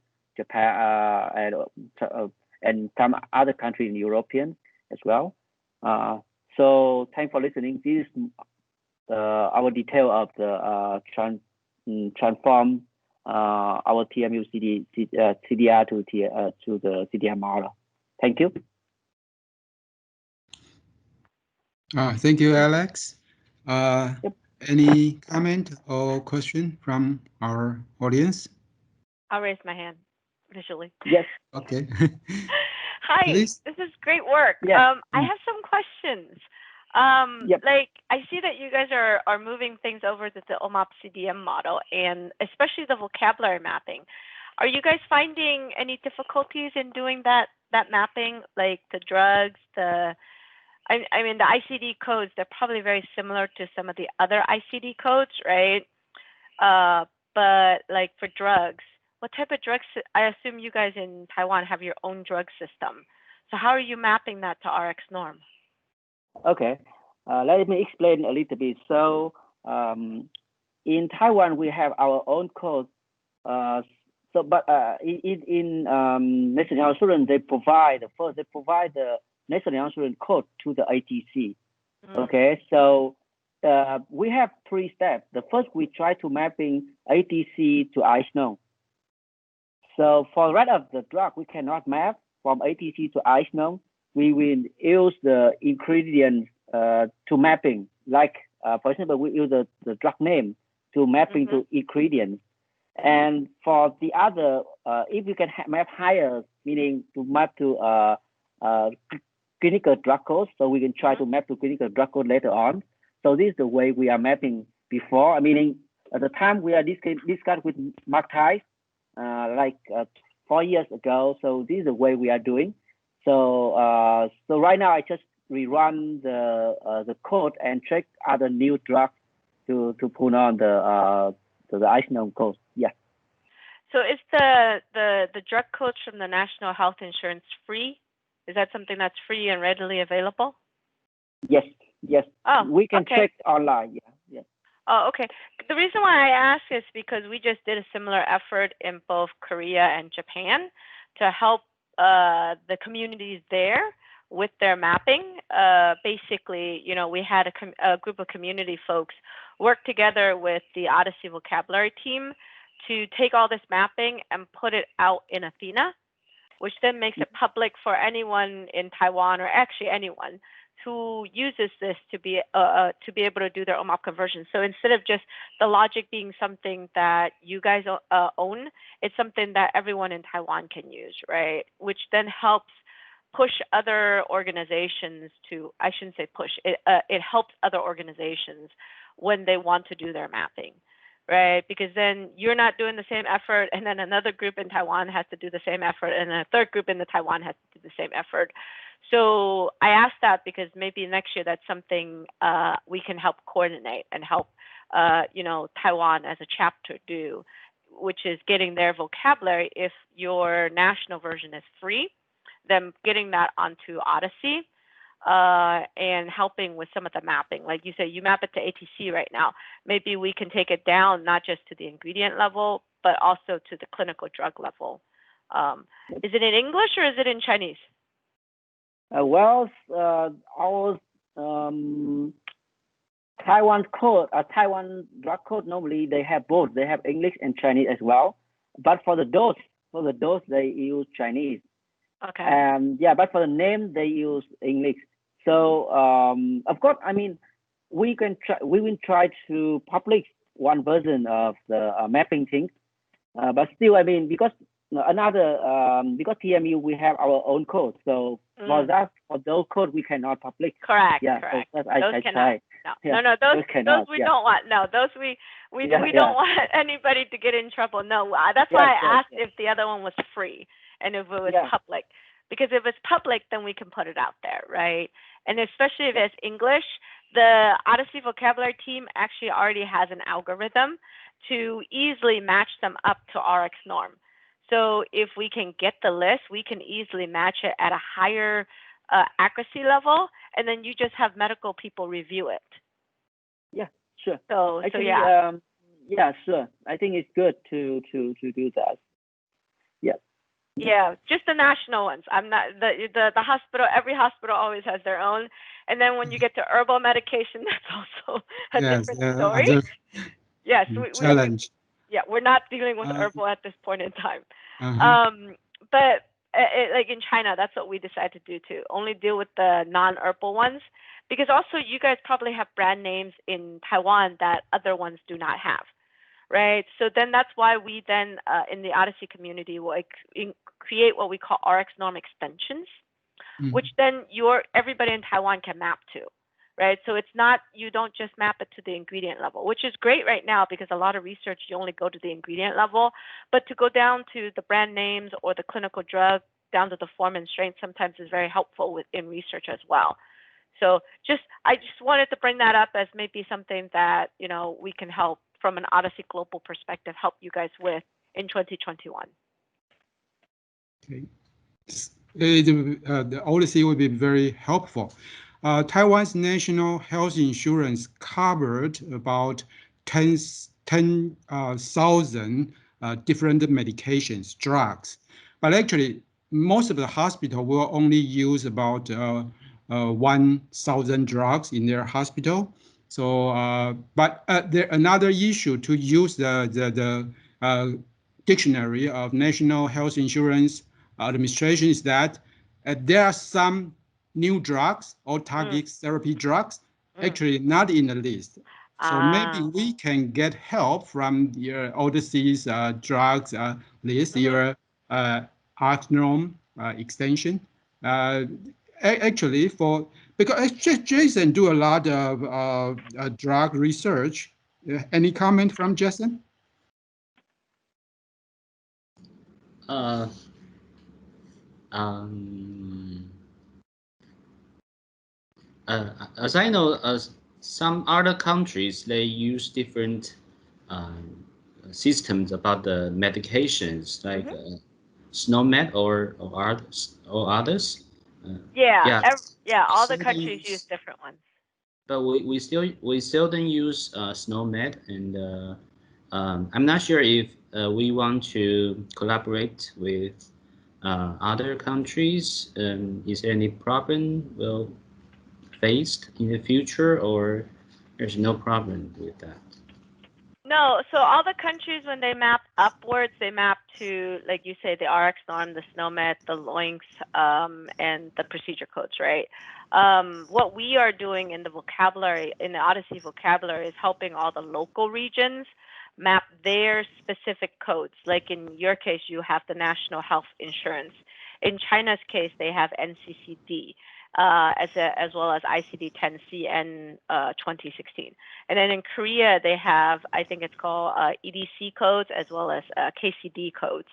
and some other countries in European as well. So thanks for listening. This is our detail of the transform our TMU CDR to the CDR model. Thank you. Thank you, Alex. Yep. Any comment or question from our audience? I'll raise my hand visually. Yes. Okay. Hi, Please. this is great work. Yeah. I have some questions. Yep. Like, I see that you guys are moving things over to the OMOP CDM model, and especially the vocabulary mapping. Are you guys finding any difficulties in doing that mapping, like the drugs, I mean, the ICD codes, they're probably very similar to some of the other ICD codes, right? But like for drugs, what type of drugs? I assume you guys in Taiwan have your own drug system. So how are you mapping that to RX norm? Okay, let me explain a little bit. So in Taiwan, we have our own code. But in national health insurance, they provide the national health insurance code to the ATC. Okay, so we have 3 steps. The first, we try to mapping ATC to ICNOM. So for the rest of the drug, we cannot map from ATC to ICNOM. We will use the ingredients to mapping. Like, for example, we use the drug name to mapping to ingredients. And for the other, if you can map higher, meaning to map to clinical drug codes, so we can try to map to clinical drug code later on. So this is the way we are mapping before. Meaning at the time we are discussed with Mark Thai, like 4 years ago. So this is the way we are doing. So so right now I just rerun the code and check other new drugs to put on the ICNOM code. Yeah. So is the drug codes from the National Health Insurance free? Is that something that's free and readily available? Yes, yes. Oh, we can okay. check online. Yeah, yes. Oh, okay. The reason why I ask is because we just did a similar effort in both Korea and Japan to help the communities there with their mapping. Basically, you know, we had a group of community folks work together with the Odyssey vocabulary team to take all this mapping and put it out in Athena, which then makes it public for anyone in Taiwan, or actually anyone who uses this to be able to do their OMOP conversion. So instead of just the logic being something that you guys own, it's something that everyone in Taiwan can use, right? Which then helps push other organizations to, I shouldn't say push, it helps other organizations when they want to do their mapping, right? Because then you're not doing the same effort, and then another group in Taiwan has to do the same effort, and a third group in Taiwan has to do the same effort. So I asked that because maybe next year that's something we can help coordinate and help, you know, Taiwan as a chapter do, which is getting their vocabulary. If your national version is free, then getting that onto Odyssey. And helping with some of the mapping. Like you say, you map it to ATC right now. Maybe we can take it down, not just to the ingredient level, but also to the clinical drug level. Is it in English or is it in Chinese? Well, our Taiwan code, Taiwan drug code, normally they have both. They have English and Chinese as well. But for the dose, they use Chinese. Okay. And yeah, but for the name they use English. So of course, I mean, we will try to publish one version of the mapping thing, but still, I mean, because because TMU we have our own code, so for those code we cannot publish. Correct. Yeah, correct. So those I cannot. try. No, Yeah, no, those cannot, we don't want. No, those we don't want anybody to get in trouble. No, that's why I asked if the other one was free and if it was public. Because if it's public, then we can put it out there, right? And especially if it's English, the Odyssey vocabulary team actually already has an algorithm to easily match them up to RX norm. So if we can get the list, we can easily match it at a higher accuracy level, and then you just have medical people review it. Yeah, sure. So actually, yeah, sure. I think it's good to do that. Yeah. Yeah, just the national ones. I'm not the hospital. Every hospital always has their own, and then when you get to herbal medication, that's also a different story. Yes, challenge. We're not dealing with herbal at this point in time. But like in China, that's what we decided to do too. Only deal with the non-herbal ones, because also you guys probably have brand names in Taiwan that other ones do not have. Right. So then that's why we then in the Odyssey community will create what we call RX norm extensions, which then everybody in Taiwan can map to. Right. So it's not, you don't just map it to the ingredient level, which is great right now because a lot of research, you only go to the ingredient level. But to go down to the brand names or the clinical drug, down to the form and strength sometimes is very helpful in research as well. So I just wanted to bring that up as maybe something that, you know, we can help from an Odyssey global perspective, help you guys with in 2021. Okay. The Odyssey will be very helpful. Taiwan's national health insurance covered about 10,000 different medications, drugs. But actually, most of the hospital will only use about 1,000 drugs in their hospital. So, but there another issue to use the dictionary of National Health Insurance Administration is that there are some new drugs or target therapy drugs actually not in the list. So maybe we can get help from your Odyssey's drugs list, your ARCNOM extension. Actually, because Jason do a lot of drug research. Any comment from Jason? As I know, some other countries they use different systems about the medications like SNOMED or others. Yeah, Yeah, yeah, all the seldom countries use use, different ones. but we seldom use SNOMED, and I'm not sure if we want to collaborate with other countries. Is there any problem we'll faced in the future, or there's no problem with that? No, so all the countries, when they map upwards, they map to, like you say, the RX norm, the SNOMED, the LOINCs, and the procedure codes, right? What we are doing in the vocabulary, in the Odyssey vocabulary, is helping all the local regions map their specific codes. Like in your case, you have the National Health Insurance. In China's case, they have NCCD. As well as ICD-10 CN 2016. And then in Korea, they have, I think it's called EDC codes as well as KCD codes.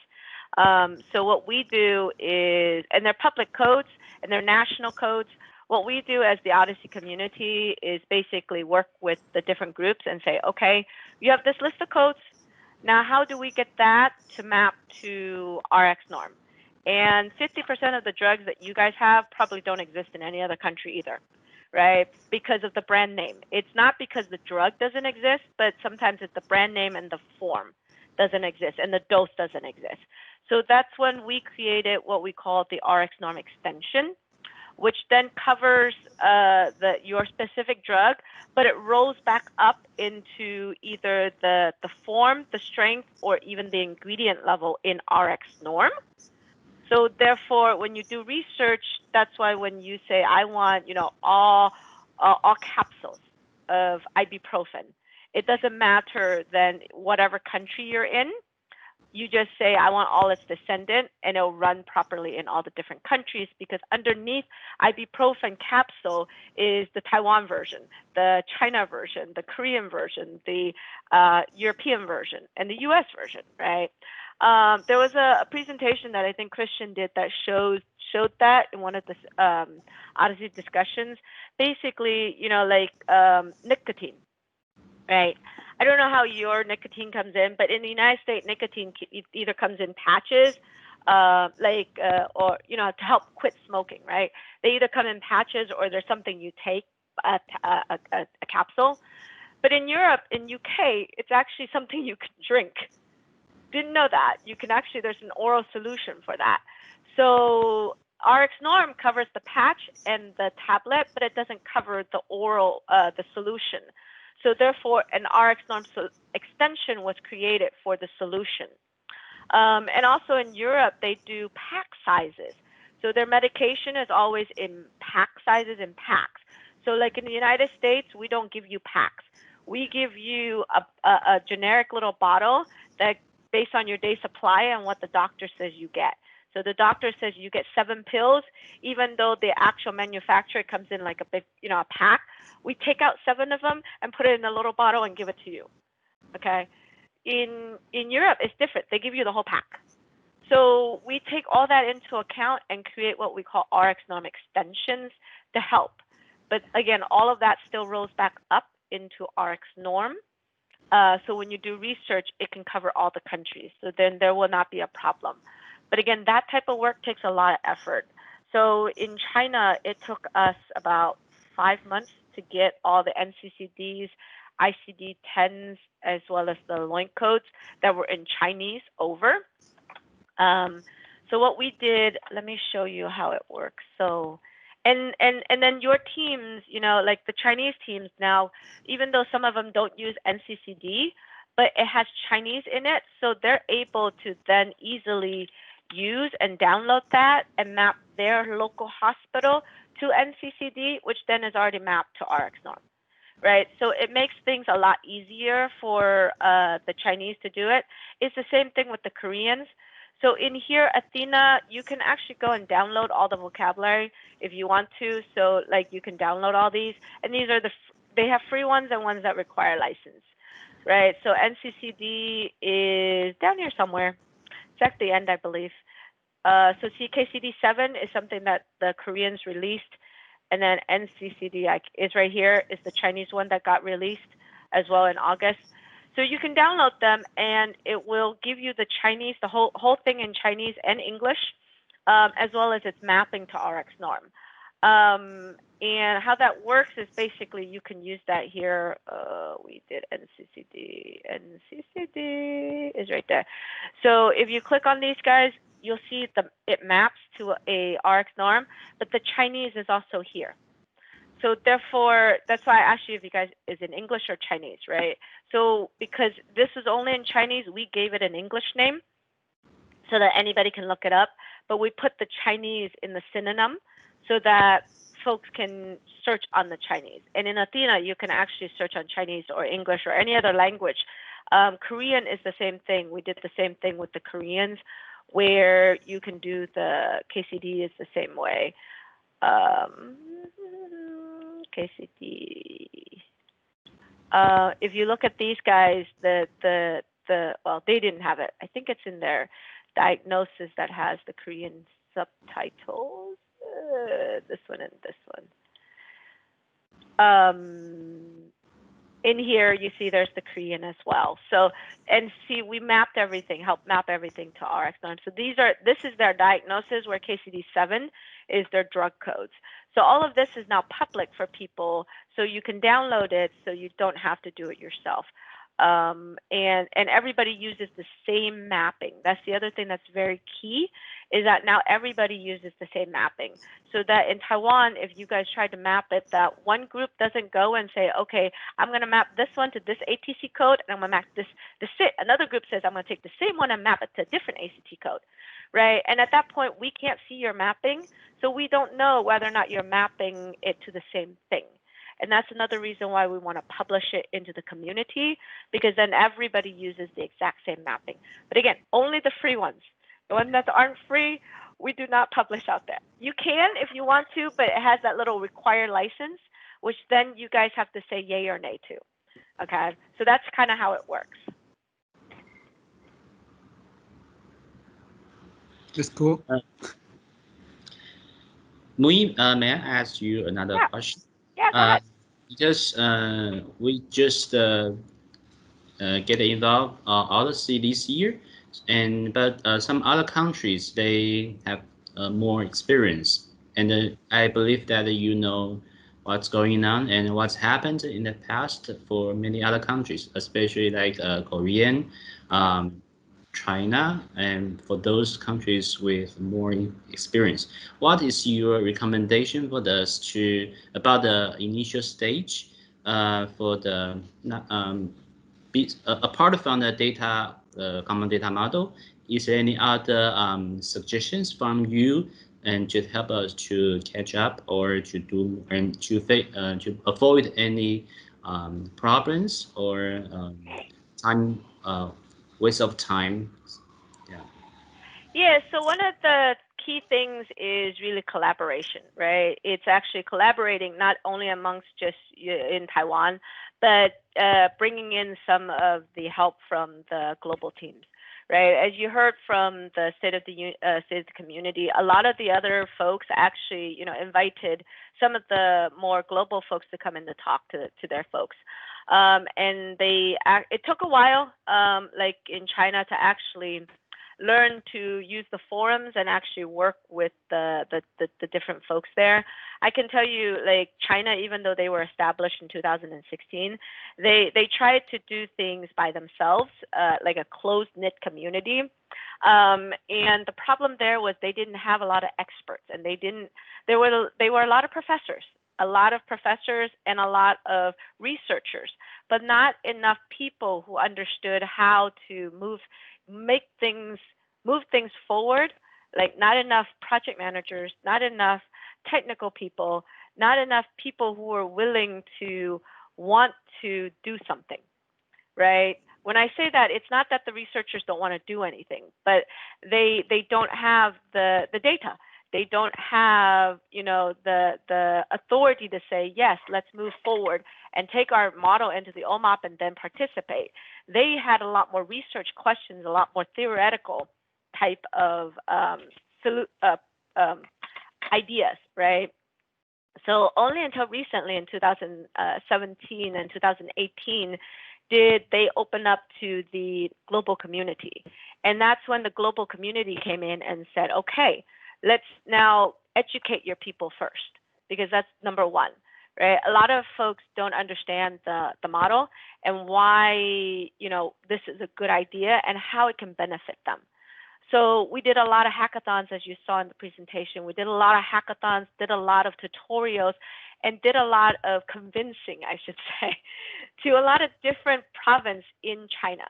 So what we do is, and they're public codes and they're national codes. What we do as the Odyssey community is basically work with the different groups and say, okay, you have this list of codes. Now, how do we get that to map to RX norm? And 50% of the drugs that you guys have probably don't exist in any other country either, right? Because of the brand name. It's not because the drug doesn't exist, but sometimes it's the brand name and the form doesn't exist and the dose doesn't exist. So that's when we created what we call the RX norm extension, which then covers your specific drug, but it rolls back up into either the form, the strength, or even the ingredient level in RX norm. So therefore, when you do research, that's why when you say, I want, all capsules of ibuprofen, it doesn't matter then whatever country you're in. You just say, I want all its descendant, and it'll run properly in all the different countries, because underneath ibuprofen capsule is the Taiwan version, the China version, the Korean version, the European version, and the US version, right? There was a presentation that I think Christian did that showed that in one of the Odyssey discussions. Basically, nicotine, right? I don't know how your nicotine comes in, but in the United States, nicotine either comes in patches, or to help quit smoking, right? They either come in patches or there's something you take, a capsule. But in Europe, in UK, it's actually something you can drink. Didn't know that. You can actually, there's an oral solution for that. So RX norm covers the patch and the tablet, but it doesn't cover the oral, the solution. So therefore, an RX norm extension was created for the solution. And also in Europe, they do pack sizes. So their medication is always in pack sizes and packs. So like in the United States, we don't give you packs. We give you a generic little bottle that based on your day supply and what the doctor says you get. So the doctor says you get 7 pills, even though the actual manufacturer comes in like a big, a pack. We take out 7 of them and put it in a little bottle and give it to you. Okay. In Europe, it's different. They give you the whole pack. So we take all that into account and create what we call RX norm extensions to help. But again, all of that still rolls back up into RX norm. So when you do research, it can cover all the countries. So then there will not be a problem. But again, that type of work takes a lot of effort. So in China, it took us about 5 months to get all the NCCDs, ICD-10s, as well as the LOINC codes that were in Chinese over. So what we did, let me show you how it works. So, and then your teams, like the Chinese teams now, even though some of them don't use NCCD, but it has Chinese in it, so they're able to then easily use and download that and map their local hospital to NCCD, which then is already mapped to RX norm, right? So it makes things a lot easier for the Chinese to do it. It's the same thing with the Koreans. So in here, Athena, you can actually go and download all the vocabulary if you want to. So like you can download all these, and these are they have free ones and ones that require license, right? So NCCD is down here somewhere. It's at the end, I believe. So CKCD7 is something that the Koreans released, and then NCCD is right here, is the Chinese one that got released as well in August. So you can download them, and it will give you the Chinese, the whole thing in Chinese and English, as well as its mapping to RX norm. And how that works is basically you can use that here. We did NCCD. NCCD is right there. So if you click on these guys, you'll see it maps to a RX norm, but the Chinese is also here. So therefore, that's why I asked you if you guys is in English or Chinese, right? So because this is only in Chinese, we gave it an English name so that anybody can look it up. But we put the Chinese in the synonym so that folks can search on the Chinese. And in Athena, you can actually search on Chinese or English or any other language. Korean is the same thing. We did the same thing with the Koreans, where you can do the KCD is the same way. KCD. If you look at these guys, well, they didn't have it. I think it's in their diagnosis that has the Korean subtitles. This one and this one. In here, you see there's the Korean as well. So, and see, we mapped everything, helped map everything to RX norm. So this is their diagnosis, where KCD7 is their drug codes. So all of this is now public for people, so you can download it, so you don't have to do it yourself. And everybody uses the same mapping. That's the other thing that's very key, is that now everybody uses the same mapping. So that in Taiwan, if you guys tried to map it, that one group doesn't go and say, okay, I'm going to map this one to this ATC code, and I'm going to map this. Another group says, I'm going to take the same one and map it to a different ACT code, right? And at that point, we can't see your mapping, so we don't know whether or not you're mapping it to the same thing. And that's another reason why we want to publish it into the community, because then everybody uses the exact same mapping. But again, only the free ones. The ones that aren't free, we do not publish out there. You can if you want to, but it has that little required license, which then you guys have to say yay or nay to. Okay, so that's kind of how it works. That's cool. Nguyen, may I ask you another question? Yeah, go ahead. Because we just get involved Odyssey this year, but some other countries, they have more experience, and I believe that you know what's going on and what's happened in the past for many other countries, especially like Korean, China, and for those countries with more experience. What is your recommendation for us about the initial stage for the apart from the data common data model? Is there any other suggestions from you and to help us to catch up or to do and to avoid any problems or time waste of time? Yeah, so one of the key things is really collaboration, right? It's actually collaborating not only amongst just in Taiwan, but bringing in some of the help from the global teams, right? As you heard from the state of the community, a lot of the other folks actually, invited some of the more global folks to come in to talk to their folks. And it took a while, like in China, to actually learn to use the forums and actually work with the different folks there. I can tell you, like China, even though they were established in 2016, they tried to do things by themselves, like a closed-knit community. And the problem there was they didn't have a lot of experts, and they were a lot of professors. A lot of professors and a lot of researchers, but not enough people who understood how to move things forward. Like not enough project managers, not enough technical people, not enough people who are willing to want to do something, right? When I say that, it's not that the researchers don't want to do anything, but they don't have the data. They don't have, the authority to say, yes, let's move forward and take our model into the OMOP and then participate. They had a lot more research questions, a lot more theoretical type of ideas, right? So only until recently in 2017 and 2018 did they open up to the global community. And that's when the global community came in and said, okay, let's now educate your people first, because that's number one, right? A lot of folks don't understand the model and why, this is a good idea and how it can benefit them. So we did a lot of hackathons, as you saw in the presentation. We did a lot of hackathons, did a lot of tutorials, and did a lot of convincing, I should say, to a lot of different provinces in China.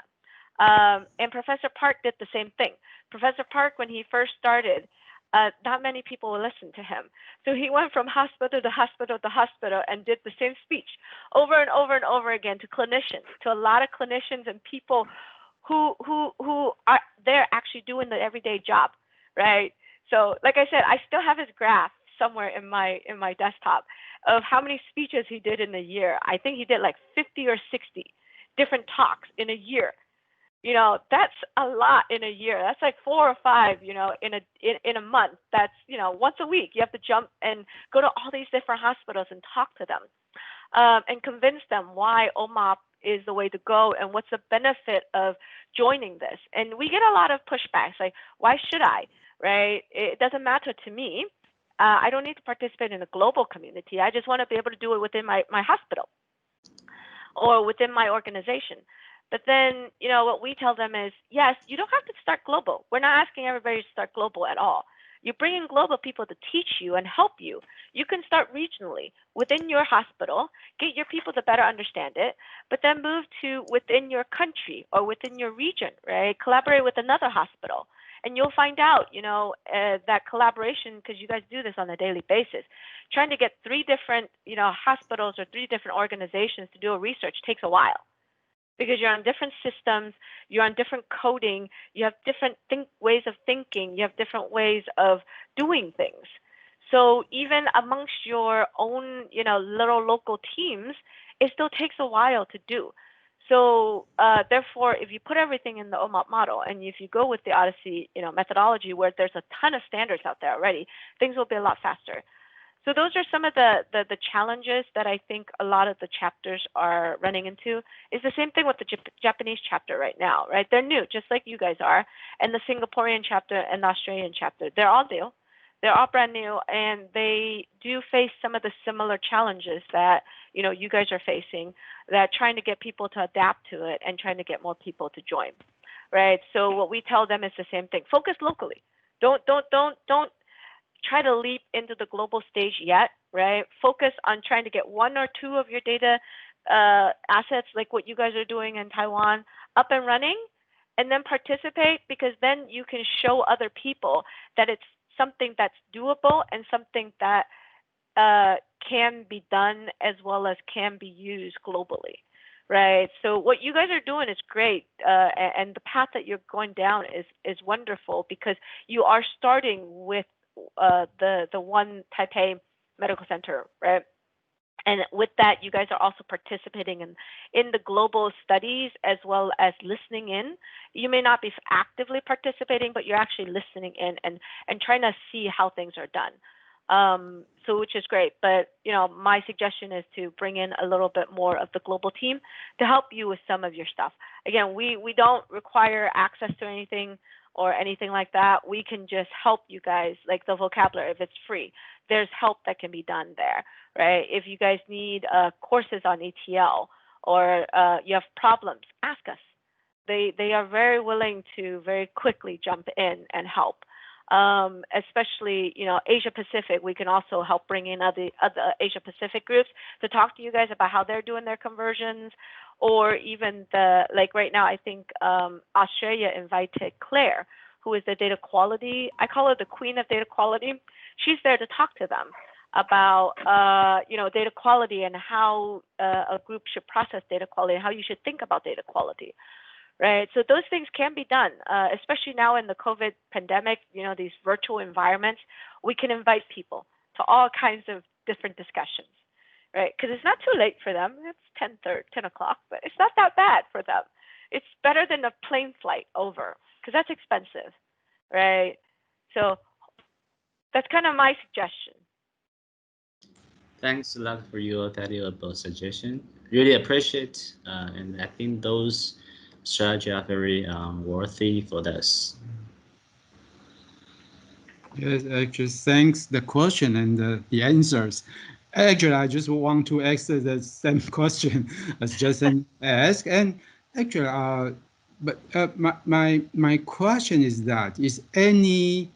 And Professor Park did the same thing. Professor Park, when he first started, not many people would listen to him. So he went from hospital to hospital to hospital and did the same speech over and over and over again to clinicians, to a lot of clinicians and people who are they're actually doing the everyday job, right? So like I said, I still have his graph somewhere in my desktop of how many speeches he did in a year. I think he did like 50 or 60 different talks in a year. That's a lot in a year. That's like 4 or 5, in a month. That's, once a week. You have to jump and go to all these different hospitals and talk to them and convince them why OMOP is the way to go and what's the benefit of joining this. And we get a lot of pushbacks, like, why should I, right? It doesn't matter to me. I don't need to participate in a global community. I just want to be able to do it within my hospital or within my organization. But then, what we tell them is, yes, you don't have to start global. We're not asking everybody to start global at all. You bring in global people to teach you and help you. You can start regionally within your hospital, get your people to better understand it, but then move to within your country or within your region, right? Collaborate with another hospital. And you'll find out, that collaboration, because you guys do this on a daily basis, trying to get 3 different, hospitals or 3 different organizations to do a research takes a while. Because you're on different systems, you're on different coding, you have different ways of thinking, you have different ways of doing things. So even amongst your own, little local teams, it still takes a while to do. So therefore, if you put everything in the OMOP model and if you go with the Odyssey, methodology where there's a ton of standards out there already, things will be a lot faster. So those are some of the challenges that I think a lot of the chapters are running into. It's the same thing with the Japanese chapter right now, right? They're new, just like you guys are, and the Singaporean chapter and the Australian chapter. They're all new. They're all brand new, and they do face some of the similar challenges that you guys are facing. That trying to get people to adapt to it and trying to get more people to join, right? So what we tell them is the same thing: focus locally. Don't try to leap into the global stage yet, right? Focus on trying to get 1 or 2 of your data assets, like what you guys are doing in Taiwan, up and running, and then participate, because then you can show other people that it's something that's doable and something that can be done as well as can be used globally, right? So what you guys are doing is great, and the path that you're going down is wonderful, because you are starting with the one Taipei Medical Center, right? And with that, you guys are also participating in the global studies as well as listening in. You may not be actively participating, but you're actually listening in and trying to see how things are done. So which is great. But my suggestion is to bring in a little bit more of the global team to help you with some of your stuff. Again, we don't require access to anything or anything like that. We can just help you guys, like the vocabulary, if it's free. There's help that can be done there, right? If you guys need courses on ETL or you have problems, ask us. They are very willing to very quickly jump in and help. Especially, Asia Pacific, we can also help bring in other Asia Pacific groups to talk to you guys about how they're doing their conversions, or even like right now, I think Australia invited Claire, who is the data quality. I call her the queen of data quality. She's there to talk to them about, data quality and how a group should process data quality and how you should think about data quality. Right, so those things can be done, especially now in the COVID pandemic. These virtual environments, we can invite people to all kinds of different discussions, right? Because it's not too late for them. It's 10 o'clock, but it's not that bad for them. It's better than a plane flight over, because that's expensive, right? So that's kind of my suggestion. Thanks a lot for your valuable suggestion. really appreciate, and I think those strategies are very worthy for us. Yes, actually, thanks the question and the answers. Actually, I just want to ask the same question as Justin asked, and actually, my question is that is any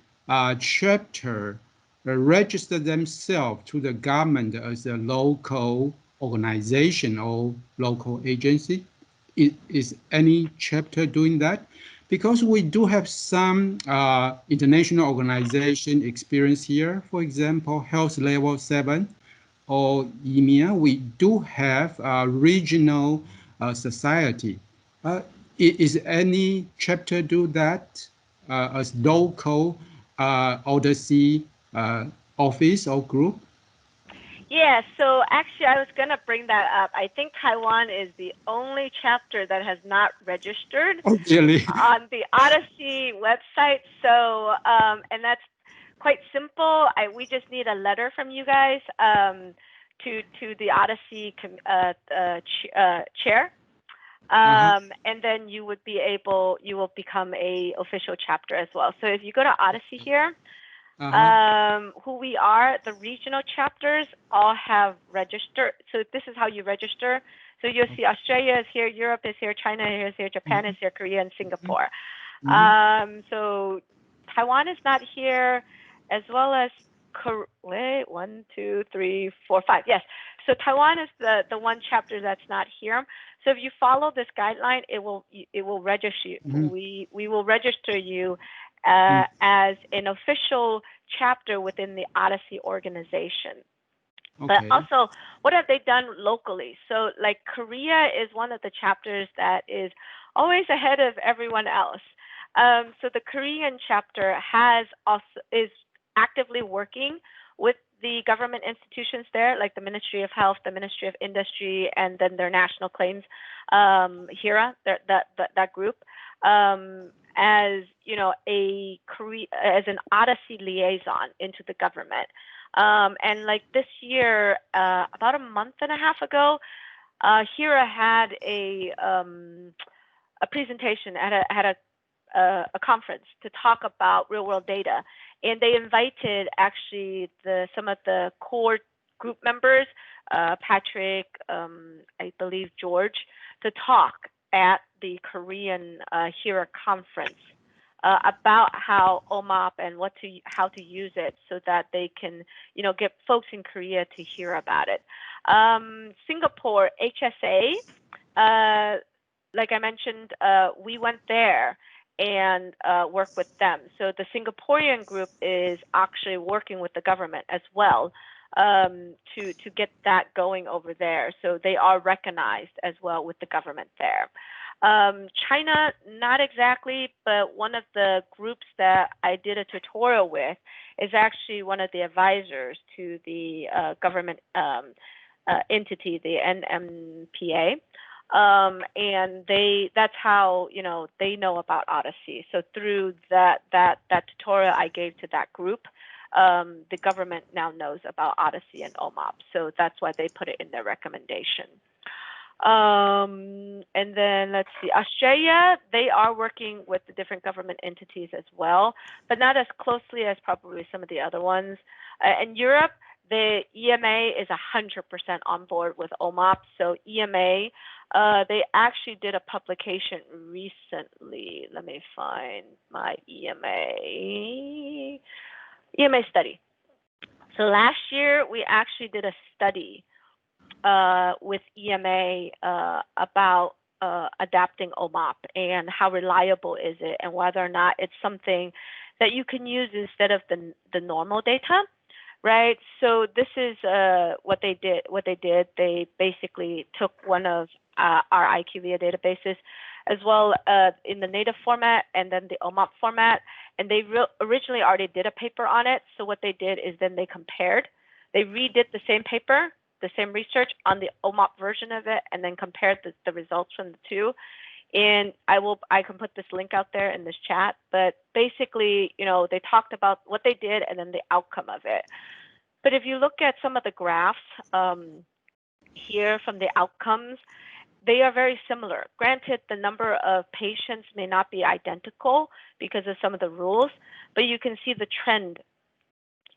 chapter register themselves to the government as a local organization or local agency? Is any chapter doing that? Because we do have some international organization experience here. For example, Health Level 7 or EMEA, we do have a regional society. Is any chapter do that as local Odyssey office or group? Yeah, so actually, I was going to bring that up. I think Taiwan is the only chapter that has not registered Oh, really? on the Odyssey website. So, and that's quite simple. We just need a letter from you guys to the Odyssey chair. And then you will become a official chapter as well. So if you go to Odyssey here, who we are, the regional chapters all have registered. So this is how you register. So you'll see Australia is here, Europe is here, China is here, Japan is here, Korea and Singapore. So Taiwan is not here, as well as wait, 1, 2, 3, 4, 5. Yes. So Taiwan is the one chapter that's not here. So if you follow this guideline, it will register you. We will register you as an official chapter within the Odyssey organization. But also, what have they done locally? So like Korea is one of the chapters that is always ahead of everyone else. So the Korean chapter is actively working with the government institutions there, like the Ministry of Health, the Ministry of Industry, and then their national claims, HERA, that group, as you know, as an Odyssey liaison into the government. And like this year, about a month and a half ago, HERA had a presentation at a conference to talk about real world data, and they invited actually some of the core group members, Patrick, I believe George, to talk at the Korean HERA conference about how OMOP and how to use it so that they can, get folks in Korea to hear about it. Singapore HSA, like I mentioned, we went there and work with them. So the Singaporean group is actually working with the government as well to get that going over there. So they are recognized as well with the government there. China, not exactly, but one of the groups that I did a tutorial with is actually one of the advisors to the government entity, the NMPA. And that's how, they know about Odyssey. So through that tutorial I gave to that group, the government now knows about Odyssey and OMOP. So that's why they put it in their recommendation. And then let's see, Australia, they are working with the different government entities as well, but not as closely as probably some of the other ones. In Europe, the EMA is 100% on board with OMOP. So EMA, they actually did a publication recently. Let me find my EMA study. So last year, we actually did a study with EMA about adapting OMOP and how reliable is it and whether or not it's something that you can use instead of the normal data, right? So this is what they did. They basically took one of our IQVIA databases as well in the native format and then the OMOP format, and they originally already did a paper on it. So what they did is then they compared. They redid the same paper, the same research on the OMOP version of it, and then compared the results from the two. And I can put this link out there in this chat, but basically, they talked about what they did and then the outcome of it. But if you look at some of the graphs, here from the outcomes, they are very similar. Granted, the number of patients may not be identical because of some of the rules, but you can see the trend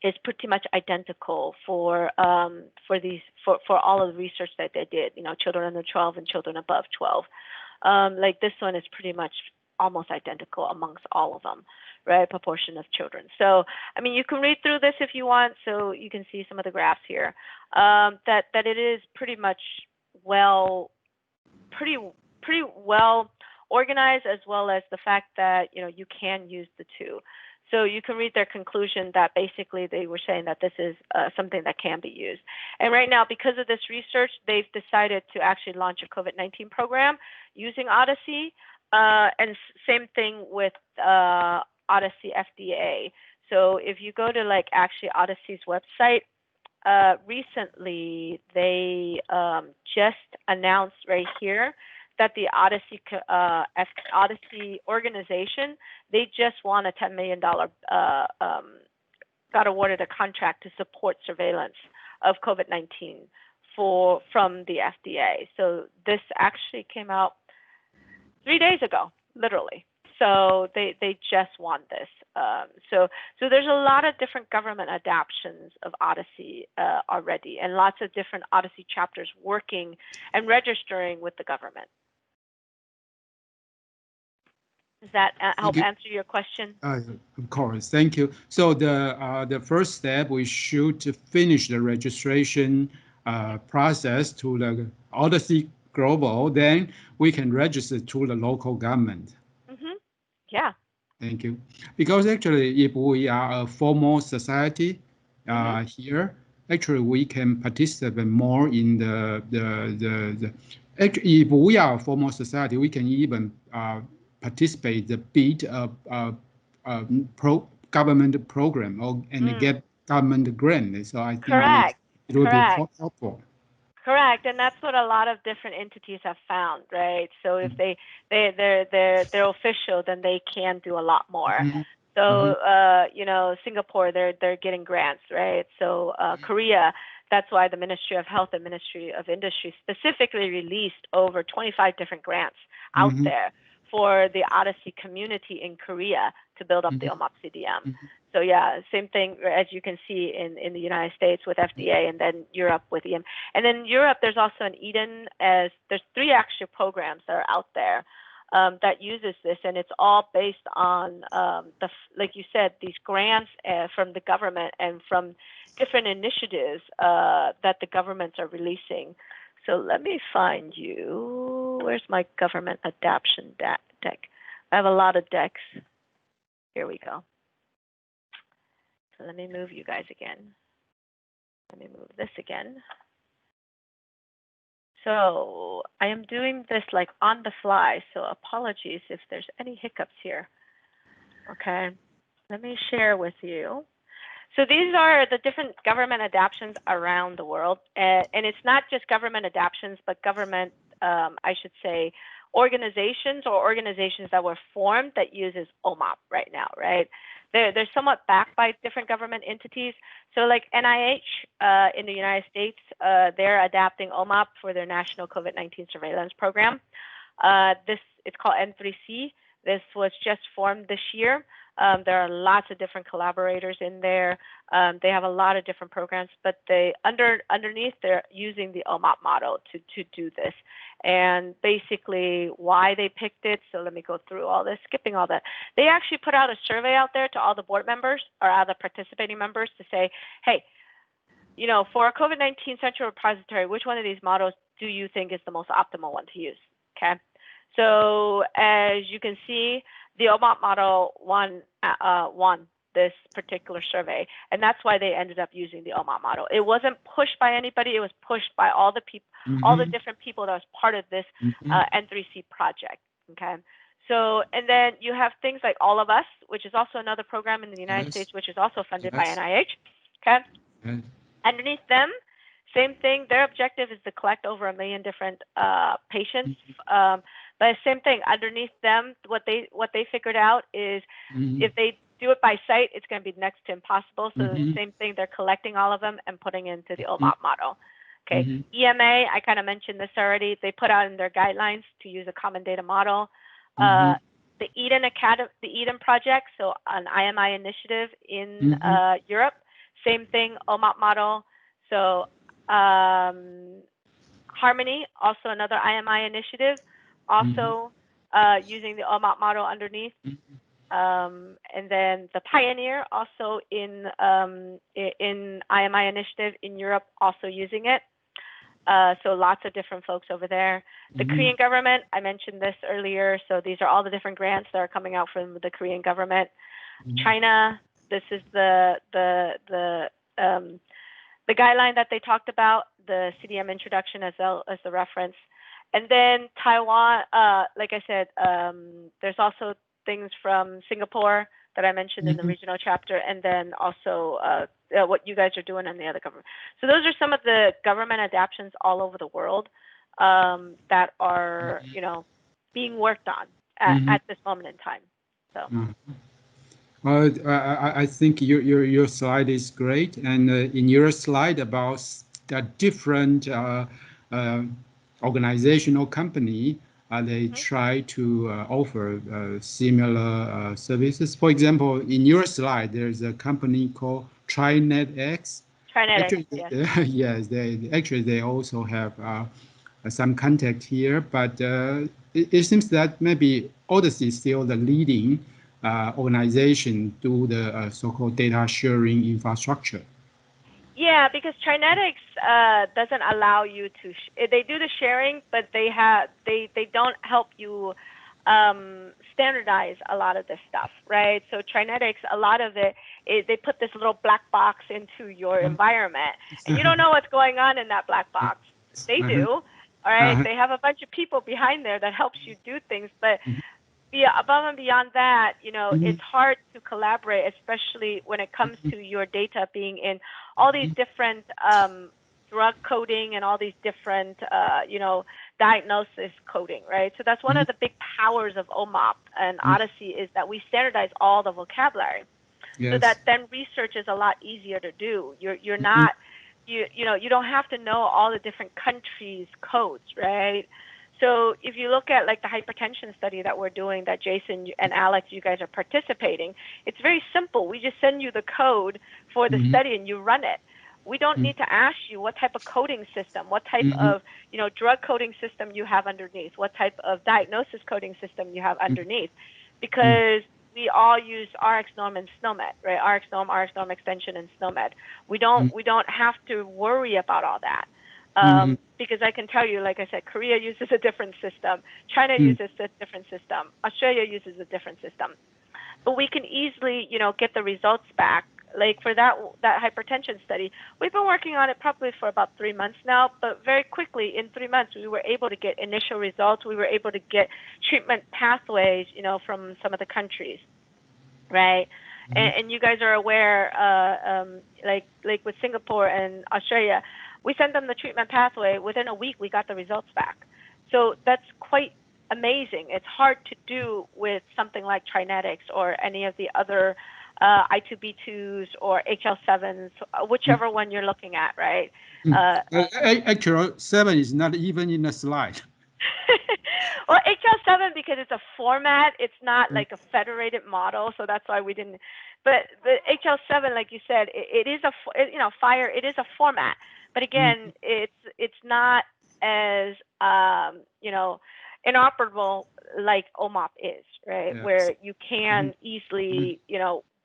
is pretty much identical for all of the research that they did. You know, children under 12 and children above 12. Like this one is pretty much almost identical amongst all of them, right? Proportion of children. So, I mean, you can read through this if you want. So you can see some of the graphs here. That it is pretty much pretty well organized, as well as the fact that, you know, you can use the two. So you can read their conclusion that basically they were saying that this is something that can be used. And right now, because of this research, they've decided to actually launch a COVID-19 program using Odyssey. And same thing with Odyssey FDA. So if you go to like actually Odyssey's website, recently they just announced right here that the Odyssey organization, they just won a $10 million, got awarded a contract to support surveillance of COVID-19 from the FDA. So this actually came out 3 days ago, literally. So they just won this. So there's a lot of different government adaptations of Odyssey already, and lots of different Odyssey chapters working and registering with the government. Does that help answer your question? Of course, thank you. So the first step, we should finish the registration process to the Odyssey Global. Then we can register to the local government. Mm-hmm. Yeah. Thank you. Because actually, if we are a formal society here, actually we can participate more in the. Actually, if we are a formal society, we can even participate the bid government program and get government grant. So I think it will be helpful. Correct, and that's what a lot of different entities have found, right? So if they're official, then they can do a lot more. So you know, Singapore, they're getting grants, right? So Korea, that's why the Ministry of Health and Ministry of Industry specifically released over 25 different grants out there for the Odyssey community in Korea to build up the OMOP CDM. So yeah, same thing as you can see in the United States with FDA, and then Europe with EM. And then Europe, there's also an Eden, there's 3 actual programs that are out there that uses this, and it's all based on like you said, these grants from the government and from different initiatives that the governments are releasing. So let me find you. Where's my government adaptation deck? I have a lot of decks. Here we go. So let me move you guys again. Let me move this again. So I am doing this like on the fly, so apologies if there's any hiccups here. Okay, let me share with you. So these are the different government adaptations around the world. And it's not just government adaptations, but government, I should say, organizations that were formed that uses OMOP right now, right? They're somewhat backed by different government entities. So like NIH in the United States, they're adapting OMOP for their national COVID-19 surveillance program. It's called N3C. This was just formed this year. There are lots of different collaborators in there. They have a lot of different programs, but underneath they're using the OMOP model to do this. And basically why they picked it, so let me go through all this, skipping all that. They actually put out a survey out there to all the board members or other participating members to say, hey, you know, for a COVID-19 central repository, which one of these models do you think is the most optimal one to use? Okay. So as you can see, the OMOP model won this particular survey, and that's why they ended up using the OMOP model. It wasn't pushed by anybody; it was pushed by all the people, all the different people that was part of this N3C project. Okay, so and then you have things like All of Us, which is also another program in the United States, which is also funded by NIH. Okay, underneath them, same thing. Their objective is to collect over 1 million different patients. But same thing, underneath them, what they figured out is if they do it by site, it's going to be next to impossible. So the same thing, they're collecting all of them and putting into the OMOP model. Okay, EMA, I kind of mentioned this already. They put out in their guidelines to use a common data model. The Eden project, so an IMI initiative in Europe, same thing, OMOP model. So Harmony, also another IMI initiative, also using the OMOP model underneath. And then the Pioneer, also in IMI initiative in Europe, also using it. So lots of different folks over there. The Korean government, I mentioned this earlier. So these are all the different grants that are coming out from the Korean government. China, this is the guideline that they talked about, the CDM introduction as well as the reference. And then Taiwan, like I said, there's also things from Singapore that I mentioned in the regional chapter, and then also what you guys are doing in the other government. So those are some of the government adaptations all over the world that are, being worked on at this moment in time. So. I think your slide is great, and in your slide about the different organizational company, they try to offer similar services. For example, in your slide, there's a company called TriNetX. TriNetX, yes. Yes, they also have some contact here, but it seems that maybe Odyssey is still the leading organization to the so-called data sharing infrastructure. Yeah, because TriNetX doesn't allow you to. They do the sharing, but they don't help you standardize a lot of this stuff, right? So TriNetX, a lot of it, they put this little black box into your environment, and you don't know what's going on in that black box. They do, all right? They have a bunch of people behind there that helps you do things, but above and beyond that, it's hard to collaborate, especially when it comes to your data being in all these different drug coding and all these different, diagnosis coding, right? So that's one of the big powers of OMOP and Odyssey is that we standardize all the vocabulary, so that then research is a lot easier to do. You're not, you don't have to know all the different countries' codes, right? So if you look at like the hypertension study that we're doing, that Jason and Alex, you guys are participating, it's very simple. We just send you the code for the study and you run it. We don't need to ask you what type of coding system, what type of drug coding system you have underneath, what type of diagnosis coding system you have underneath, because we all use RxNorm and SNOMED, right? RxNorm extension, and SNOMED. We don't have to worry about all that. Because I can tell you, like I said, Korea uses a different system. China uses a different system. Australia uses a different system. But we can easily, get the results back. Like for that hypertension study, we've been working on it probably for about 3 months now, but very quickly in 3 months, we were able to get initial results. We were able to get treatment pathways, from some of the countries, right? And you guys are aware, like with Singapore and Australia, we sent them the treatment pathway. Within a week, we got the results back. So that's quite amazing. It's hard to do with something like TriNetX or any of the other I2B2s or HL7s, whichever one you're looking at, right? Actually, 7 is not even in the slide. Well, HL7, because it's a format, it's not like a federated model, so that's why we didn't. But the HL7, like you said, it is FHIR. It is a format, but again, it's not as inoperable like OMOP is, right? Yes. Where you can easily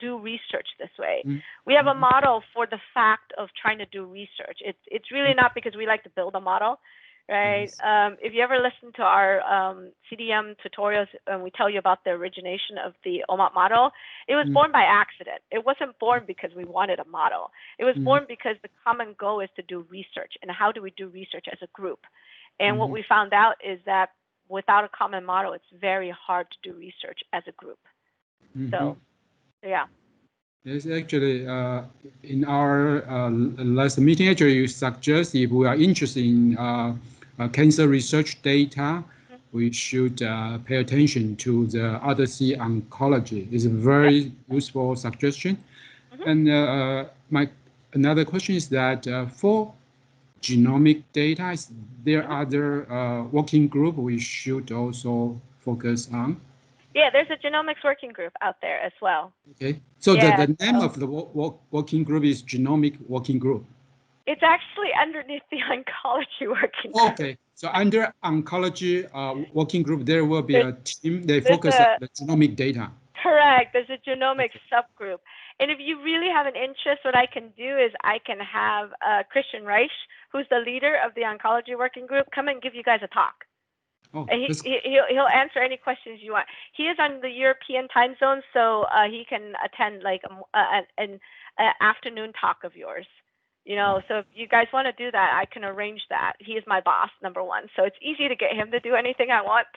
do research this way. We have a model for the fact of trying to do research. It's really not because we like to build a model, right? Yes. If you ever listen to our CDM tutorials and we tell you about the origination of the OMOP model, it was born by accident. It wasn't born because we wanted a model. It was born because the common goal is to do research. And how do we do research as a group? And what we found out is that without a common model, it's very hard to do research as a group. So, yeah. Yes, actually, in our last meeting, actually, you suggest if we are interested in cancer research data, we should pay attention to the Odyssey oncology. It's a very useful suggestion. And my another question is that for genomic data? Is there other working group we should also focus on? Yeah, there's a genomics working group out there as well. Okay, so Yeah, the name of the working group is Genomic Working Group. it's actually underneath the oncology working group. Okay, so under oncology working group, there will be a team. They There's focus on the genomic data. Correct. There's a genomics subgroup. And if you really have an interest, what I can do is I can have Christian Reich, who's the leader of the oncology working group, come and give you guys a talk. Oh, And he'll answer any questions you want. He is on the European time zone, so he can attend like an afternoon talk of yours. You know, so if you guys want to do that, I can arrange that. He is my boss, number one, so it's easy to get him to do anything I want.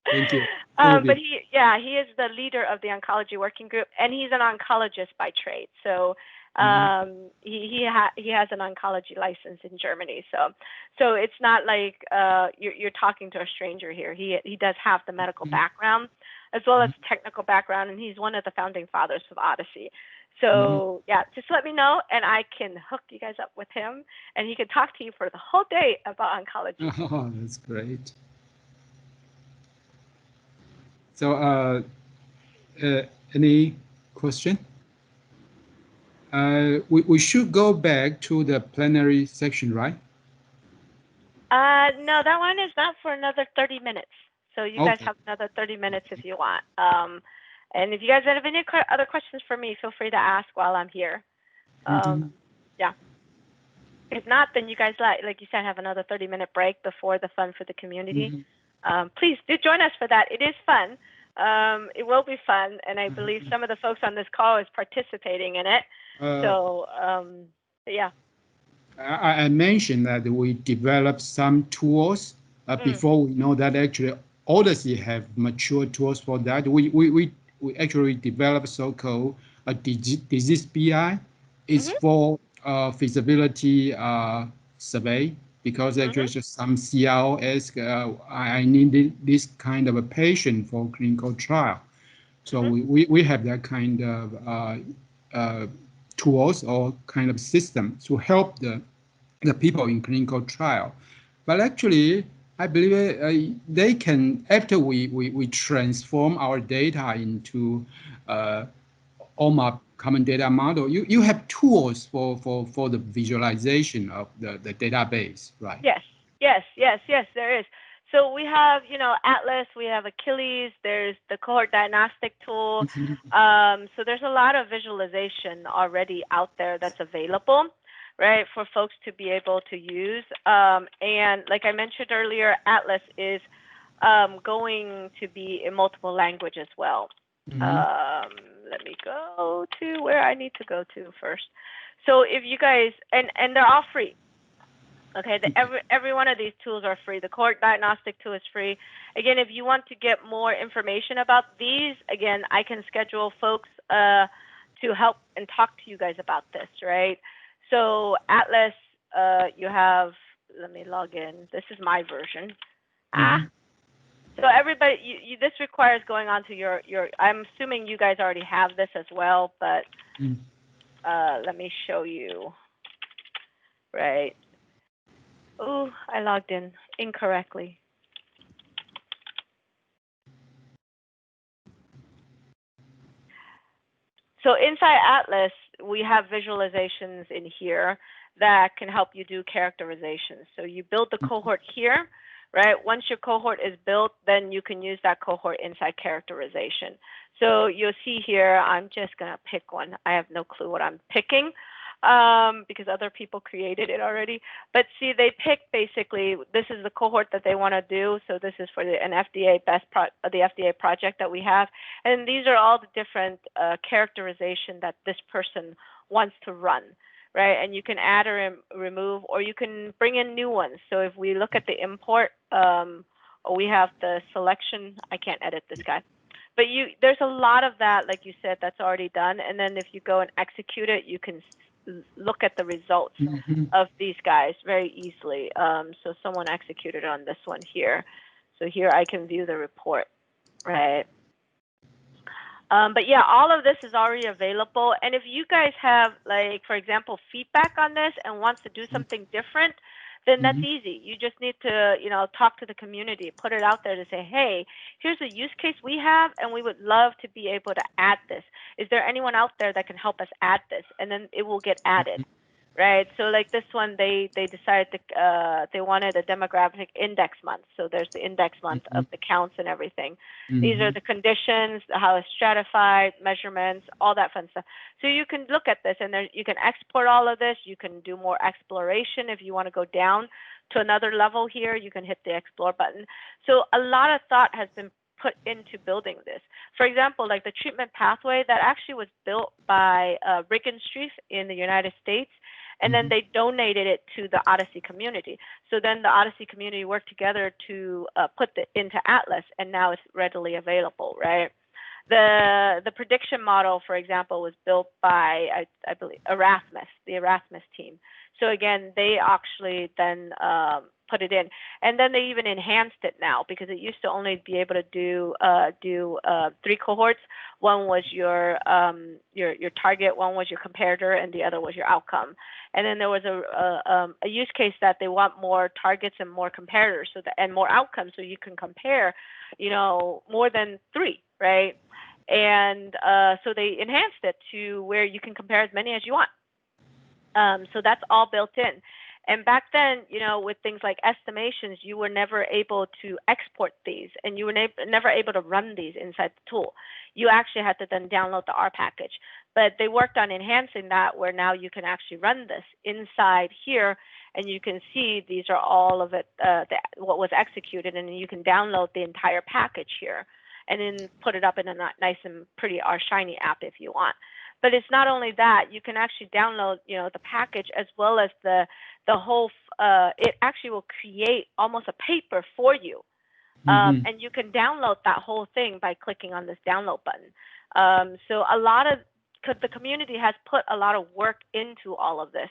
Thank you. But he is the leader of the oncology working group, and he's an oncologist by trade. So he has an oncology license in Germany. So it's not like you're talking to a stranger here. He does have the medical background as well as technical background, and he's one of the founding fathers of Odyssey. So yeah, just let me know, and I can hook you guys up with him, and he can talk to you for the whole day about oncology. Oh, that's great. So, any question? We should go back to the plenary section, right? No, that one is not for another 30 minutes. So you guys have another 30 minutes if you want. And if you guys have any other questions for me, feel free to ask while I'm here. Yeah. If not, then you guys, like you said, have another 30-minute break before the Fun for the Community. Please do join us for that. It is fun. It will be fun, and I believe some of the folks on this call is participating in it. Yeah. I mentioned that we developed some tools before we know that actually Odyssey have mature tools for that. We actually developed so-called a disease BI. It's for feasibility survey, because actually just some CRO ask, I need this kind of a patient for clinical trial. So we have that kind of tools or kind of system to help the people in clinical trial. But actually, I believe they can, after we transform our data into OMAP common data model, you have tools for the visualization of the database, right? Yes, there is. So we have, Atlas, we have Achilles, there's the cohort diagnostic tool. So there's a lot of visualization already out there that's available, right, for folks to be able to use. And like I mentioned earlier, Atlas is going to be in multiple languages as well. Let me go to where I need to go to first. So if you guys, and they're all free. Okay, every one of these tools are free. The cohort diagnostic tool is free. Again, if you want to get more information about these, again, I can schedule folks to help and talk to you guys about this, right? So Atlas, you have, let me log in. This is my version. So everybody, this requires going on to your, I'm assuming you guys already have this as well, but let me show you, right? Oh, I logged in incorrectly. So inside Atlas, we have visualizations in here that can help you do characterizations. So you build the cohort here, right? Once your cohort is built, then you can use that cohort inside characterization. So you'll see here, I'm just going to pick one. I have no clue what I'm picking because other people created it already. But see, they pick basically, this is the cohort that they want to do. So this is for an FDA the FDA project that we have. And these are all the different characterization that this person wants to run, right? And you can add or remove, or you can bring in new ones. So if we look at the import, we have the selection. I can't edit this guy. But there's a lot of that, like you said, that's already done. And then if you go and execute it, you can look at the results of these guys very easily. So someone executed on this one here. So here I can view the report, right? But yeah, all of this is already available. And if you guys have, like, for example, feedback on this and wants to do something different, then that's easy. You just need to, talk to the community, put it out there to say, hey, here's a use case we have, and we would love to be able to add this. Is there anyone out there that can help us add this? And then it will get added. Right, so like this one, they decided to they wanted a demographic index month. So there's the index month of the counts and everything. These are the conditions, how it's stratified, measurements, all that fun stuff. So you can look at this, and you can export all of this. You can do more exploration if you want to go down to another level here. You can hit the explore button. So a lot of thought has been put into building this. For example, like the treatment pathway that actually was built by Regenstrief in the United States. And then they donated it to the Odyssey community. So then the Odyssey community worked together to put it into Atlas, and now it's readily available, right? The prediction model, for example, was built by, I believe, Erasmus, the Erasmus team. So again, they actually then put it in, and then they even enhanced it now, because it used to only be able to do 3 cohorts. One was your target, one was your comparator, and the other was your outcome. And then there was a use case that they want more targets and more comparators, and more outcomes, so you can compare, more than 3, right? And so they enhanced it to where you can compare as many as you want. So that's all built in. And back then, with things like estimations, you were never able to export these, and you were never able to run these inside the tool. You actually had to then download the R package. But they worked on enhancing that, where now you can actually run this inside here, and you can see these are all of it, what was executed, and you can download the entire package here, and then put it up in a nice and pretty R Shiny app if you want. But it's not only that, you can actually download, the package, as well as the whole, it actually will create almost a paper for you. And you can download that whole thing by clicking on this download button. So the community has put a lot of work into all of this,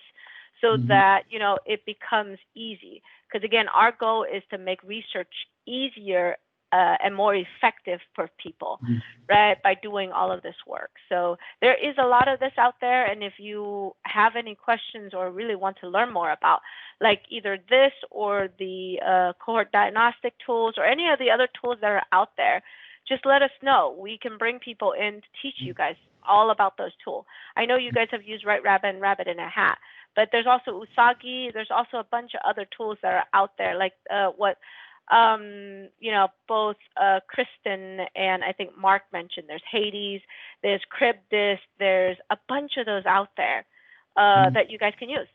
so that, it becomes easy. Because again, our goal is to make research easier and more effective for people, right, by doing all of this work. So there is a lot of this out there, and if you have any questions or really want to learn more about, like either this or the cohort diagnostic tools or any of the other tools that are out there, just let us know. We can bring people in to teach you guys all about those tools. I know you guys have used White Rabbit and Rabbit in a Hat, but there's also Usagi. There's also a bunch of other tools that are out there, like both Kristen and I think Mark mentioned. There's Hades, there's Cribdis, there's a bunch of those out there that you guys can use.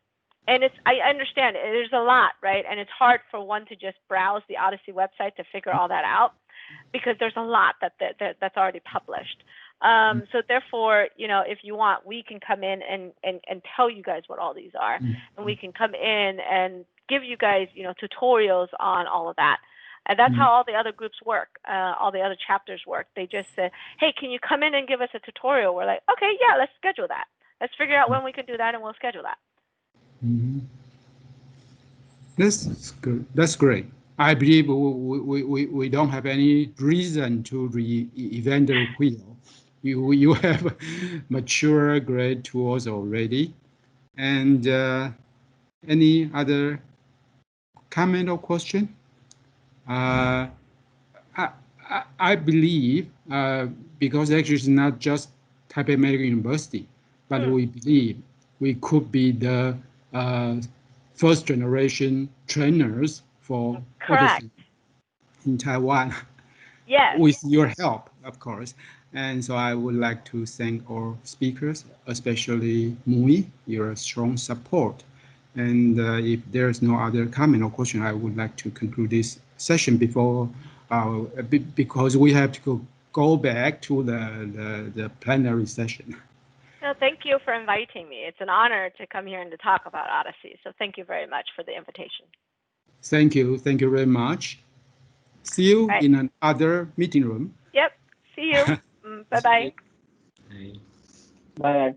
And I understand there's a lot, right? And it's hard for one to just browse the Odyssey website to figure all that out, because there's a lot that's already published. So therefore, if you want, we can come in and tell you guys what all these are, and we can come in and give you guys, tutorials on all of that. And that's how all the other groups work, all the other chapters work. They just say, hey, can you come in and give us a tutorial? We're like, okay, yeah, let's schedule that. Let's figure out when we can do that, and we'll schedule that. That's good. That's great. I believe we don't have any reason to reinvent the wheel. You have mature, great tools already. And any other comment or question? I believe, because actually it's not just Taipei Medical University, but we believe we could be the first generation trainers for Odyssey in Taiwan. Yes. With your help, of course. And so I would like to thank our speakers, especially Nguyen, your strong support. And if there's no other comment or question, I would like to conclude this session because we have to go back to the plenary session. No, thank you for inviting me. It's an honor to come here and to talk about Odyssey. So thank you very much for the invitation. Thank you. Thank you very much. See you in another meeting room. Yep. See you. Bye-bye. Bye.